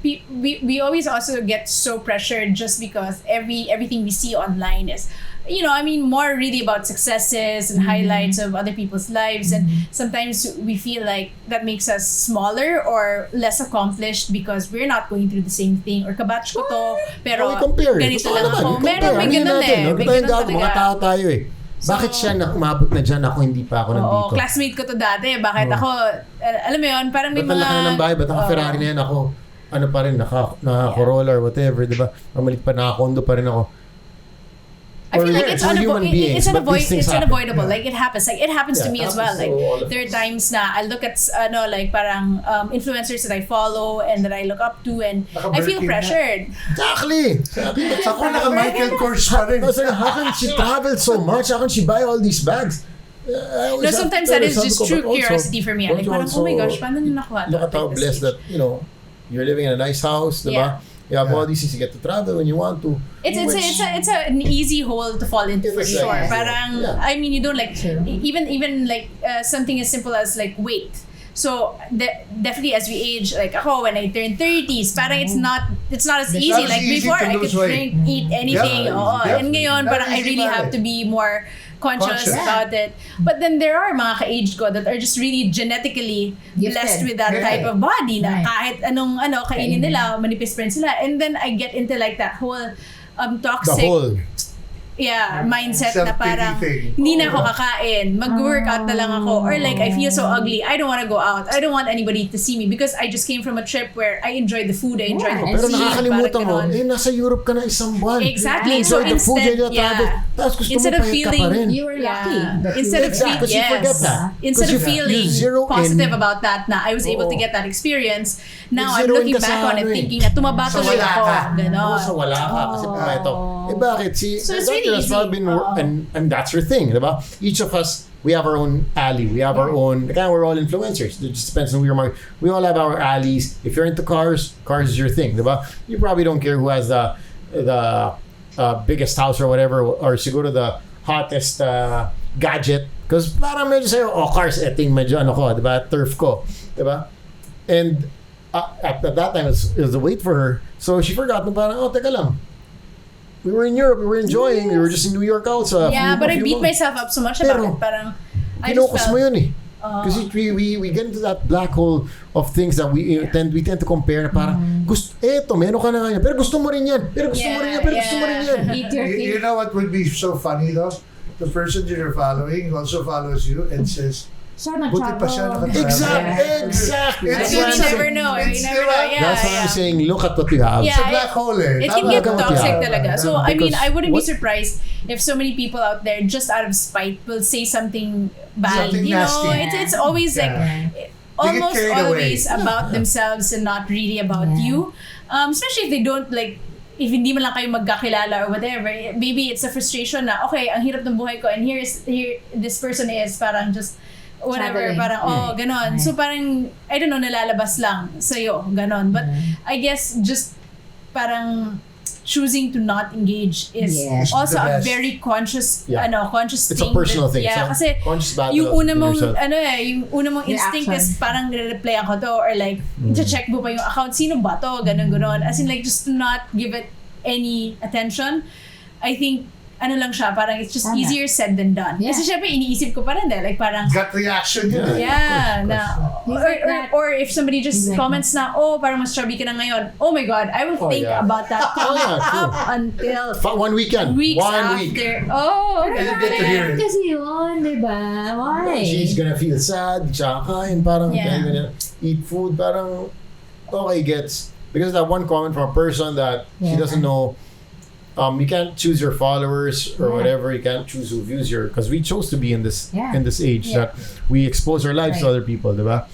we always also get so pressured just because everything we see online is, more really about successes and highlights of other people's lives. And sometimes we feel like that makes us smaller or less accomplished because we're not going through the same thing. Or kabatch ko to, pero We compare. ganito Totoo lang naman, ako. we compare. Meron, may Ano ganun natin? eh. Ano May tayong ganun gago? Mga talaga. tao tayo eh. Bakit siya umabot na dyan? Ako hindi pa ako nandito. Oo, classmate ko to dati. Bakit ako, alam mo yun, parang may Ba't ang laki na ng bahay? Ba't naka-Ferrari na yan? Ako, ano pa rin, naka-Corolla or whatever, di ba? Pamalit pa, naka-condo pa rin ako. I feel like it's We're human beings, but these things happen. unavoidable. Like it happens. Like it happens to me as well. Like there are times na I look at like parang influencers that I follow and that I look up to, and I feel pressured. Exactly! Ako naka-Michael Kors pa rin. I was like, how can she travel so much? How can she buy all these bags? No, sometimes that is just true curiosity for me. Like parang, oh my gosh, paano niyo nakuha to? Look at how blessed that, you're living in a nice house, diba? You have all these things, you get to travel when you want to. It's an easy hole to fall into for sure. Parang, I mean, you don't like, even like something as simple as like weight. So definitely as we age, like when I turn 30s, parang it's not as easy. not as Like easy before, to I could lose weight. drink, eat anything. Yeah, And ngayon, not parang I easy really pa have rin. to be more conscious about it. But then there are mga ka-age ko that are just really genetically blessed with that type of body na kahit anong kainin nila, manipis pa rin sila. And then I get into like that whole toxic mindset na parang hindi na ako kakain, mag-workout na lang ako, or like I feel so ugly, I don't want to go out, I don't want anybody to see me because I just came from a trip where I enjoyed the food, I enjoyed the Pero cuisine, nakakalimutan mo, parang ganon. nasa Europe ka na isang buwan. Exactly. Enjoy So the food, instead, enjoy the travel. Tapos gusto instead mo of pahit ka pa rin. feeling, You were lucky. instead of Exactly, because you forget that. instead of Because feeling you zero positive in. about that na I was able to get that experience, now I'm Zero in looking ka back sa on it ano eh. thinking na tumaba Sa tuloy wala ako. ka. Ganon. Sa wala ka kasi ito. Bakit? So it's really easy. And that's her thing, diba? Each of us we have our own alley. We have our own. Kaya we're all influencers. It just depends on who you're marketing. We all have our alleys. If you're into cars is your thing, diba? You probably don't care who has the biggest house or whatever, or siguro the hottest gadget. Because parang medyo sa'yo, cars, eting medyo ano ko, diba? Turf ko, diba? And at that time, it was a wait for her. So she forgot na parang, teka lang. We were in Europe, we were enjoying, we were just in New York also. But I beat myself up so much about it. Parang, I just felt... mo yun eh. Because we get into that black hole of things that we tend to compare na parang meron ka na ngayon, pero gusto mo rin yan, pero gusto mo rin yan, pero gusto mo rin yan. You know what would be so funny though? The person that you're following also follows you and says, buti pa siya nakatravel. Exactly. You never know. Yeah, that's why I'm saying, look at what you have. It's a black hole eh. It can get toxic talaga. So, I mean, I wouldn't be surprised if so many people out there, just out of spite, will say something bad. Something nasty. It's always like, almost always about themselves and not really about you. Especially if they don't like, if hindi man lang kayo magkakilala or whatever, maybe it's a frustration na, okay, ang hirap ng buhay ko and here this person is parang just whatever, traveling. Parang ganon. So parang, I don't know, nalalabas lang sa'yo, ganon. But I guess just parang choosing to not engage is also a very conscious conscious it's thing. A personal thing. Kasi conscious battle yung una mong yourself. yung una mong instinct is parang re-replyan ko to or like check mo pa yung account, sino ba to, ganon. As in like just to not give it any attention. I think lang siya, parang it's just easier said than done. Kasi syempre iniisip ko pa rin like parang gut reaction yun. Or if somebody just comments na, parang mas chubby ka na ngayon, oh my God, I will think about that up until 1 weekend. Weeks One after. week. And you get to hear it. Kasi yun, diba? Why? She's gonna feel sad, tsaka kain, parang gonna eat food, parang okay gets. Because that one comment from a person that she doesn't know, you can't choose your followers or whatever. You can't choose who views your, because we chose to be in this age that we expose our lives to other people, diba?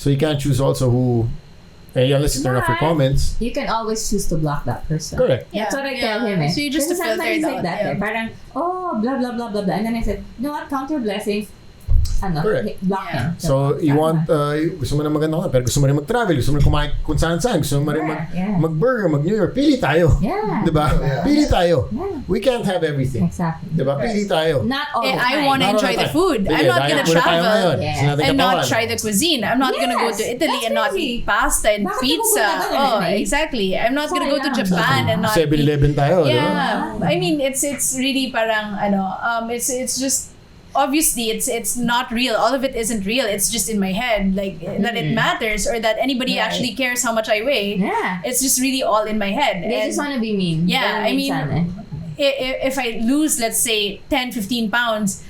So you can't choose also who, unless you turn off your comments. You can always choose to block that person. Correct. That's what I tell him. So you just to filter it out. Like that. Parang, blah blah blah blah blah, and then I said, you know what? Count your blessings. Correct. Block him. So you want, gusto mo na maganda ka, pero gusto mo rin mag-travel, gusto mo rin kumain kung saan-saan, gusto mo rin mag-burger, mag-New York, pili tayo. Diba? Pili tayo. We can't have everything. Exactly. Diba? Pili tayo. Not all the time. I want to enjoy the food. I'm not gonna travel and not try the cuisine. I'm not gonna go to Italy and not eat pasta and pizza. Exactly. I'm not gonna go to Japan and not 7-Eleven tayo. Yeah. I mean, it's really parang it's just obviously it's not real. All of it isn't real. It's just in my head, like that it matters or that anybody actually cares how much I weigh. It's just really all in my head. They just want to be mean. I mean, if I lose, let's say 10-15 pounds,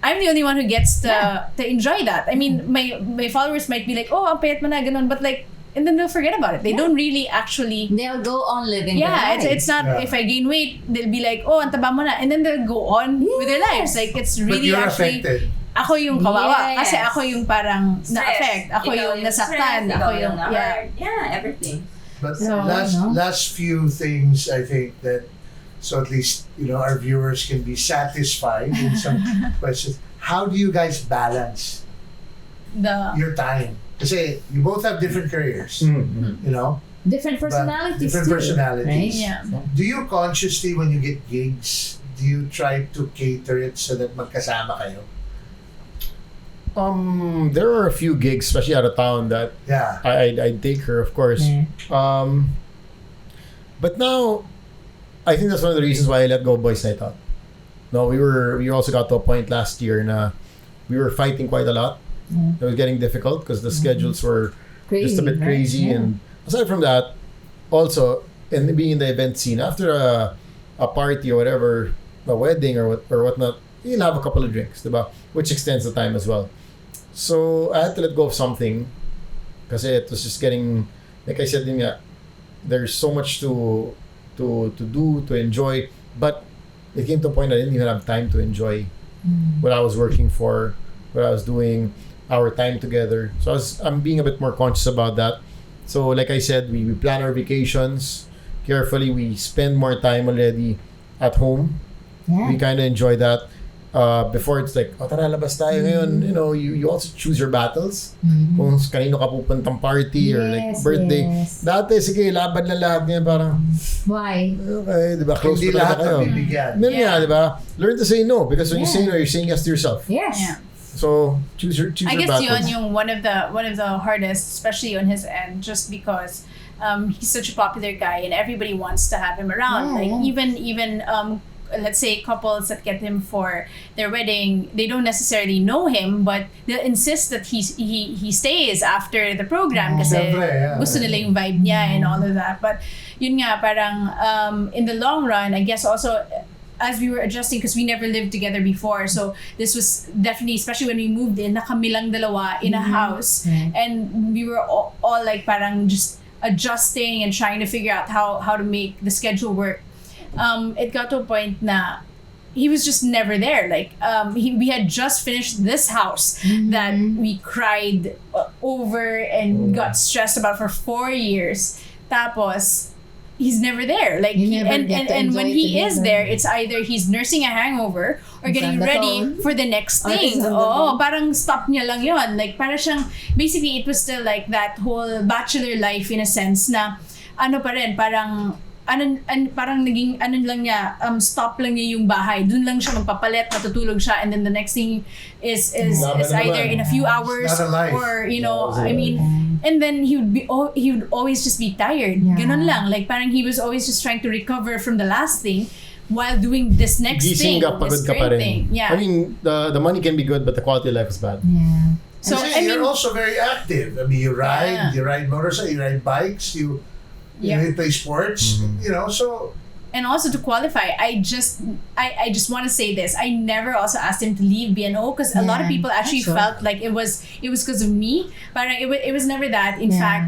I'm the only one who gets to enjoy that. I mean, my followers might be like, ang payat mo na, ganon, but like, and then they'll forget about it. They don't really actually. They'll go on living their lives. It's not. If I gain weight, they'll be like, ang taba mo na, and then they'll go on with their lives. Like it's really actually. Affected. Ako yung kawawa kasi ako yung parang na-affect. Ako yung nasaktan. Ako yung everything. But last few things I think that, so at least our viewers can be satisfied in some questions. How do you guys balance your time? Kasi you both have different careers, different personalities. Different personalities. Right? Yeah. Do you consciously, when you get gigs, do you try to cater it so that magkasama kayo? There are a few gigs, especially out of town, that I'd take her, of course. But now, I think that's one of the reasons why I let go of Boys Night Out. No, we also got to a point last year na we were fighting quite a lot. It was getting difficult because the schedules were just a bit crazy. And aside from that, also, and being in the event scene, after a party or whatever, a wedding or whatnot, you'll have a couple of drinks, diba? Which extends the time as well. So I had to let go of something because it was just getting, like I said, there's so much to do, to enjoy, but it came to a point I didn't even have time to enjoy what I was working for, what I was doing, our time together. So I'm being a bit more conscious about that. So like I said, we plan our vacations carefully. We spend more time already at home. We kind of enjoy that. before it's like, tara, labas tayo ngayon. You know, you also choose your battles. Kung kanino ka pupuntang party or like birthday. Yes. Dati, sige, laban na lahat niya. Parang, Why? okay, di ba? Close Hindi pa lahat talaga kayo. mabibigyan. Ganun nga, di ba? Learn to say no. Because when you say no, you're saying yes to yourself. Yes. Yeah. So, choose your I guess battles. yun yung one of the hardest, especially on his end, just because he's such a popular guy and everybody wants to have him around. Yeah, like yeah. even let's say couples that get him for their wedding, they don't necessarily know him, but they'll insist that he stays after the program kasi Siyempre, yeah. gusto nila yung vibe niya and all of that. But yun nga, parang in the long run, I guess also as we were adjusting, because we never lived together before, so this was definitely, especially when we moved in, na kami lang dalawa in a house, and we were all like parang just adjusting and trying to figure out how to make the schedule work. It got to a point na he was just never there. Like we had just finished this house that we cried over and got stressed about for 4 years. Tapos he's never there. Like You never get to and when enjoy it he is together. there, it's either he's nursing a hangover or getting on the ready phone. for the next Or thing. he's on the Oh, phone. parang stop niya lang yon. Like parang siyang basically it was still like that whole bachelor life in a sense na ano pa rin parang parang naging lang niya stop lang niya yung bahay, dun lang siya magpapalit, matutulog siya, and then the next thing is either in a few hours It's not a life. or you know I mean, and then he would always just be tired. Yeah. Ganon lang, like parang he was always just trying to recover from the last thing while doing this next Gising thing, ka, pagod this ka pa great rin. thing. Yeah. I mean, the money can be good, but the quality of life is bad. Yeah. So Kasi I mean, you're also very active. I mean, you ride motorcycle, you ride bikes, you play sports, you know, so and also to qualify, I just want to say this. I never also asked him to leave BNO because a lot of Yeah, people actually that's felt like it was because of me, but it was never that. In Yeah. fact,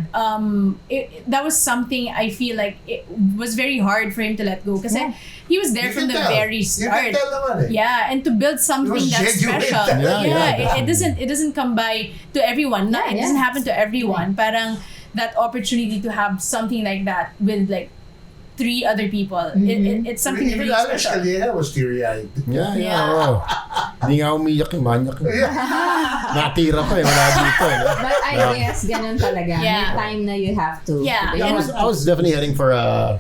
that was something I feel like it was very hard for him to let go because Yeah. he was there you from can the tell. very You start. can tell naman eh. Yeah, and to build something was that's genuine. special. Yeah, It doesn't come by to everyone. Yeah, It doesn't happen to everyone. Parang that opportunity to have something like that with like 3 other people. It's something Even really Alex special. Calleja was teary-eyed. Yeah. Yeah. Oh. Hindi nga umiyak yung manyak. Natira pa wala dito. But I guess ganun talaga. Yeah. May time na you have to. Yeah. Yeah, I was definitely heading for a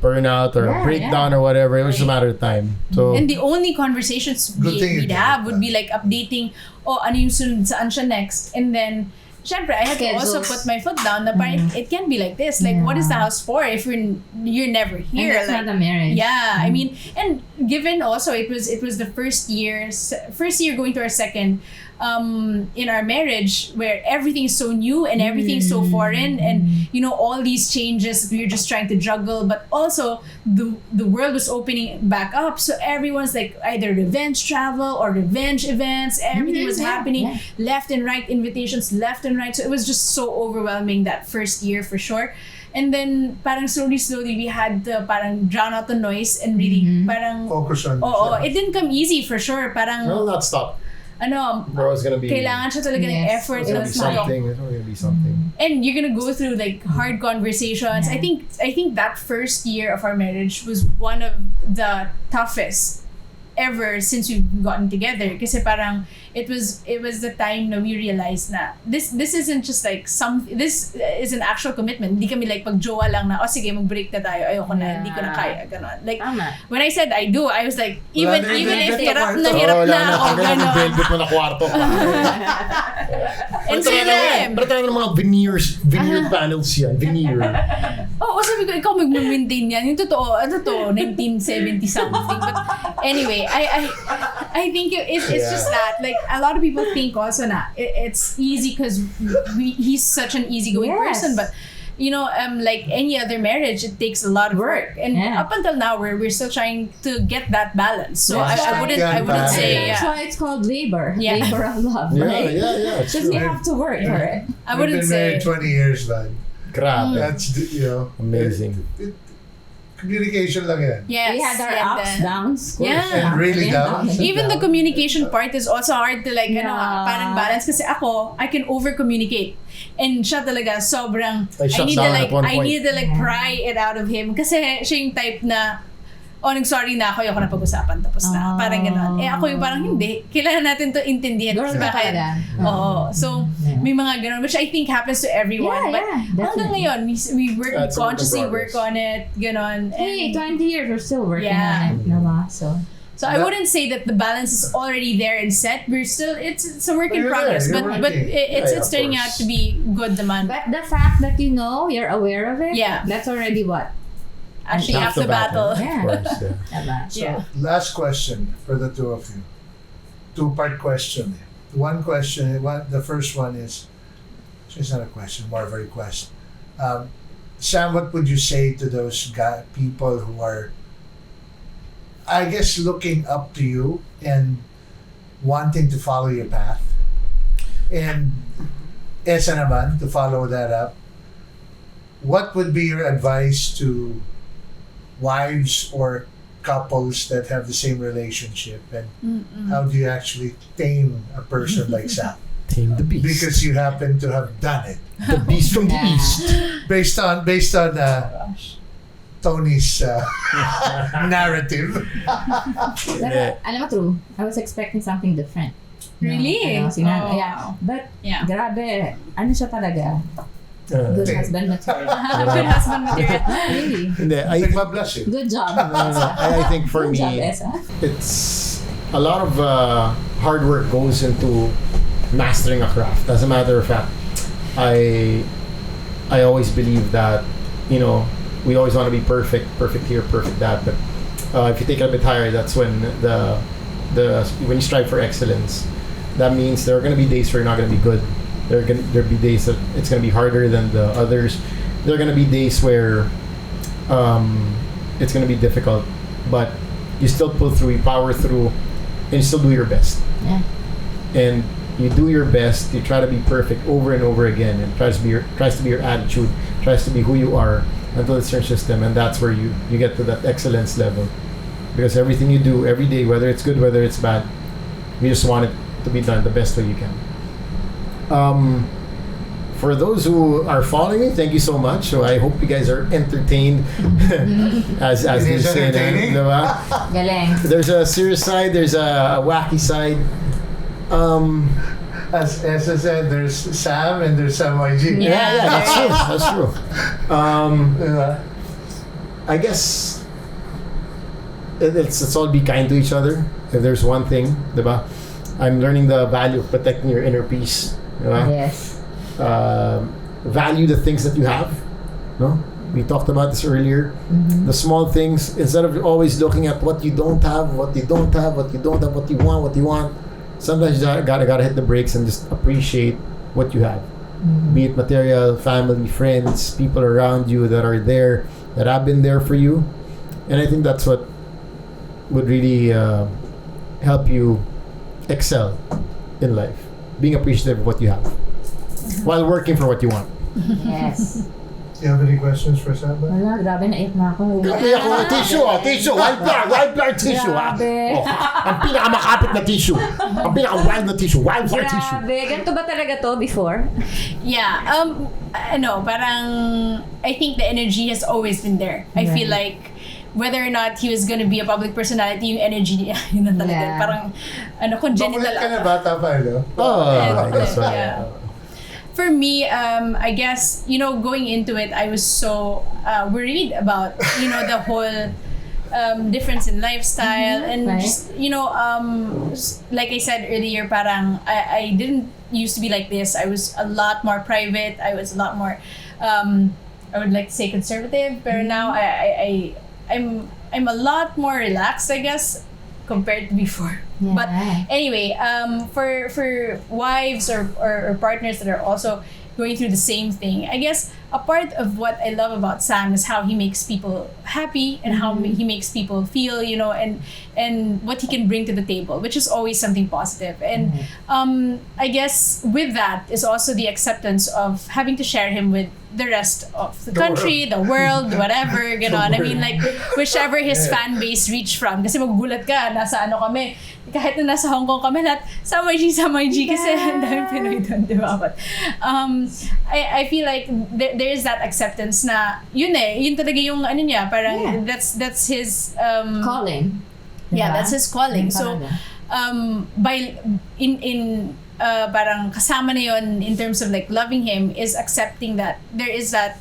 burnout or a breakdown or whatever. It was just a matter of time. So And the only conversations Good thing you we'd did have that. would be like updating, ano yung sunod, saan siya next? And then, syempre, I had to also Schedules. put my foot down na parang it can't be like this. Like, what is the house for if you're never And here? that's Like, not a marriage. yeah, I mean, and given also it was the first year going to our second in our marriage where everything is so new and everything is so foreign and you know all these changes that we were just trying to juggle, but also the world was opening back up, so everyone's like either revenge travel or revenge events, everything was happening left and right, invitations left and right, so it was just so overwhelming that first year for sure. And then parang slowly we had to parang drown out the noise and really parang Focus on it didn't come easy for sure, parang will not stop. ano, It's gonna be kailangan siya talaga ng Yes. effort. It's gonna be something. It's gonna be something. And you're gonna go through like hard conversations. I think that first year of our marriage was one of the toughest ever since we've gotten together. Kasi parang it was the time na we realized na this isn't just like this is an actual commitment. Hindi kami like pag-jowa lang na sige mag-break na tayo, ayoko na, hindi ko na kaya, ganon. Like Tama. when I said I do, I was like even na yung if velvet hirap na na kwarto. hirap na ako, Tanggalin yung ganon. velvet mo na kwarto. And sila Pero talaga ng mga veneer panels yan. Veneer. Oo, sabi ko, ikaw mag-maintain yan. Yung totoo, 1970 something. But anyway, I think it's just that. Like, a lot of people think also na it's easy because he's such an easygoing Yes. person. But, you know, like any other marriage, it takes a lot of work. And up until now, we're still trying to get that balance. So That's I right. wouldn't say, That's why it's called labor. Yeah. Labor of love, Yeah, right? yeah. It's Because true. you have to work for it. I wouldn't We've been married say. 20 years, man. Grabe. That's, you know. Amazing. Communication lang yan. Yes. We had our and ups, then- downs. Yeah. And really downs. Even the communication part is also hard to like, parang balance. Kasi ako, I can over-communicate. And siya talaga, sobrang, I shut down at one I point. need to like pry it out of him. Kasi siya yung type na, nag-sorry na ako, ayoko na pag-usapan, tapos na. Parang gano'n. Ako yung parang hindi. Kailangan natin to intindihan. Girl Diba? ka talaga. Oo. So, may mga gano'n, which I think happens to everyone. But hanggang ngayon, we work, consciously work on it, gano'n. Hey, 20 years, we're still working Yeah. on it. Diba? So I wouldn't say that the balance is already there and set. We're still, it's a work in progress. You're But working. it's turning out to be good naman. but the fact that you know, you're aware of it, Yeah. that's already what? Actually, half the battle. Yeah. Of course, yeah. Diba? So, Yeah. last question for the two of you. Two-part question. One question, the first one is, it's not a question, more of a request. Sam, what would you say to those people who are, I guess, looking up to you and wanting to follow your path? And Essa naman, to follow that up, what would be your advice to wives or couples that have the same relationship, and how do you actually tame a person like Sam? Tame the beast. Because you happen to have done it the beast from the east. based on Tony's narrative. Pero, alam mo, true. I was expecting something different. Really? Yeah. But, Yeah. grabe, ano siya talaga? Good husband material. Good husband material. Really. Hindi, Nagpa-blush eh. Good job. I think for Good me, job, Essa. it's a lot of hard work goes into mastering a craft. As a matter of fact, I always believe that, you know, we always want to be perfect here, perfect that. But if you take it a bit higher, that's when when you strive for excellence. That means there are going to be days where you're not going to be good. There'll be days that it's going to be harder than the others. There are going to be days where it's going to be difficult, but you still pull through, you power through, and you still do your best. Yeah. And you do your best. You try to be perfect over and over again, and tries to be your attitude, tries to be who you are until it's your system, and that's where you get to that excellence level. Because everything you do every day, whether it's good, whether it's bad, you just want it to be done the best way you can. For those who are following me, thank you so much. So I hope you guys are entertained, as It they is say. entertaining. Diba? Galing. There's a serious side. There's a wacky side. As Essa said, there's Sam and there's SamYG. Yeah, that's true. Diba? I guess let's all be kind to each other. If there's one thing, diba? I'm learning the value of protecting your inner peace. Diba? Yes. Value the things that you have. No, we talked about this earlier. The small things, instead of always looking at what you don't have, what you want. Sometimes you gotta hit the brakes and just appreciate what you have. Be it material, family, friends, people around you that are there, that have been there for you. And I think that's what would really help you excel in life. Being appreciative of what you have while working for what you want. Yes. Do you have any questions for Sam? Wala, grabe, naiyak na ako. Tissue, wild tissue. Grabe. Ang pinakamakapit na tissue. Ang pinaka-wild na tissue, wildfire tissue. Grabe, ganito ba talaga to before? Yeah. Parang I think the energy has always been there. I feel like whether or not he was gonna be a public personality, yung energy niya, yun na talaga. Yeah. Parang, congenital. Makulit ka na bata pa, no? I guess so. Yeah. For me, I guess, going into it, I was so worried about, the whole difference in lifestyle. And Right. just, like I said earlier, parang I didn't used to be like this. I was a lot more private. I was a lot more, I would like to say conservative. But now I'm a lot more relaxed, I guess, compared to before. Yeah. But anyway, for wives or partners that are also going through the same thing, I guess a part of what I love about Sam is how he makes people happy and how he makes people feel, and what he can bring to the table, which is always something positive. And I guess with that is also the acceptance of having to share him with the rest of the country, the world, whatever, ganon. I mean, like, whichever his fan base reach from. Kasi magugulat ka, nasa kami, kahit na nasa Hong Kong kami lahat, SamYG kasi ang daming Pinoy doon, di ba? But, I feel like there is that acceptance na yun talaga yung ano niya, parang that's his Calling. yeah, Diba? that's his calling. So by parang kasama na yun in terms of like loving him is accepting that there is that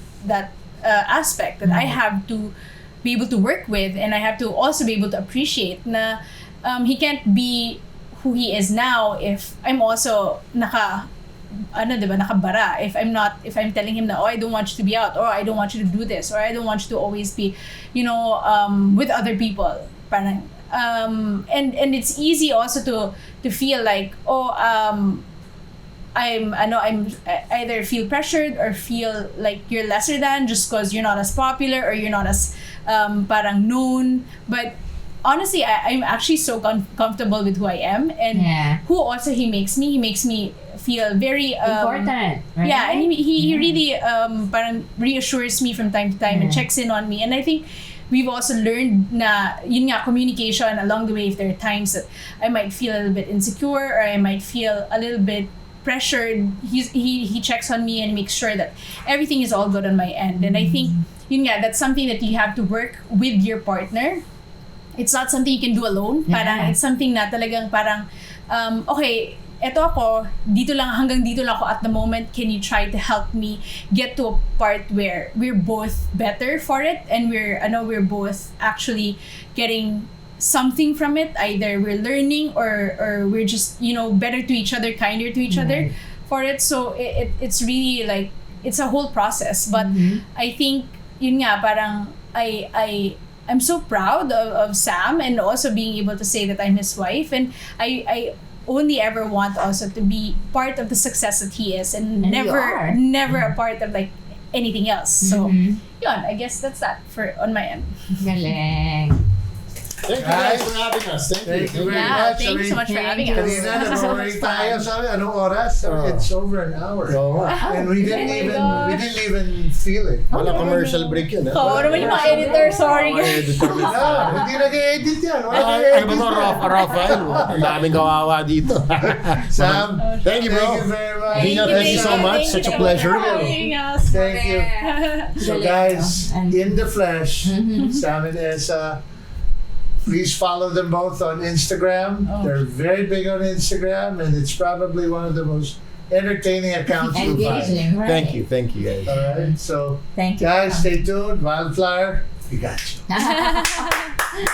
aspect that I have to be able to work with, and I have to also be able to appreciate na he can't be who he is now if I'm also nakabara. If I'm telling him that, oh, I don't want you to be out, or I don't want you to do this, or I don't want you to always be, with other people. Parang, and it's easy also to feel like, I'm either feel pressured or feel like you're lesser than just because you're not as popular or you're not as parang known. But honestly, I'm actually so comfortable with who I am and who also he makes me feel very important, right? Yeah, and he really parang reassures me from time to time and checks in on me. And I think we've also learned na yun nga, communication along the way. If there are times that I might feel a little bit insecure or I might feel a little bit pressured, he checks on me and makes sure that everything is all good on my end. And I think yun nga, that's something that you have to work with your partner. It's not something you can do alone. Parang it's something na talagang parang okay, eto ako, hanggang dito lang ako at the moment. Can you try to help me get to a part where we're both better for it and we're both actually getting something from it. Either we're learning or we're just, better to each other, kinder to each other for it. So it's really like, it's a whole process. But I think, yun nga, parang I'm so proud of Sam and also being able to say that I'm his wife. And I only ever want also to be part of the success that he is and never a part of like anything else. So, yun, I guess that's that on my end. Galing. Thank you guys for having us. Thank you very much. Thank you so much for having us. Kanina, nag-break tayo. Sabi, anong oras? It's over an hour. And we didn't even feel it. Wala commercial break yun. Oo, naman yung mga editor, sorry. Hindi nag-edit yan. Ano ba ito? Raw file? Ang daming kawawa dito. Sam, Thank you, bro. Thank you very much. Gina, thank you so much. Such a pleasure. Thank you. So guys, in the flesh, Sam and Essa, please follow them both on Instagram. They're very big on Instagram, and it's probably one of the most entertaining accounts you'll find. Engaging, right? Thank you guys. All right, so Thank you. guys, stay tuned. Wildflower, we got you.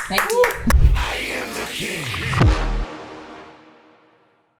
Thank you. I am the king.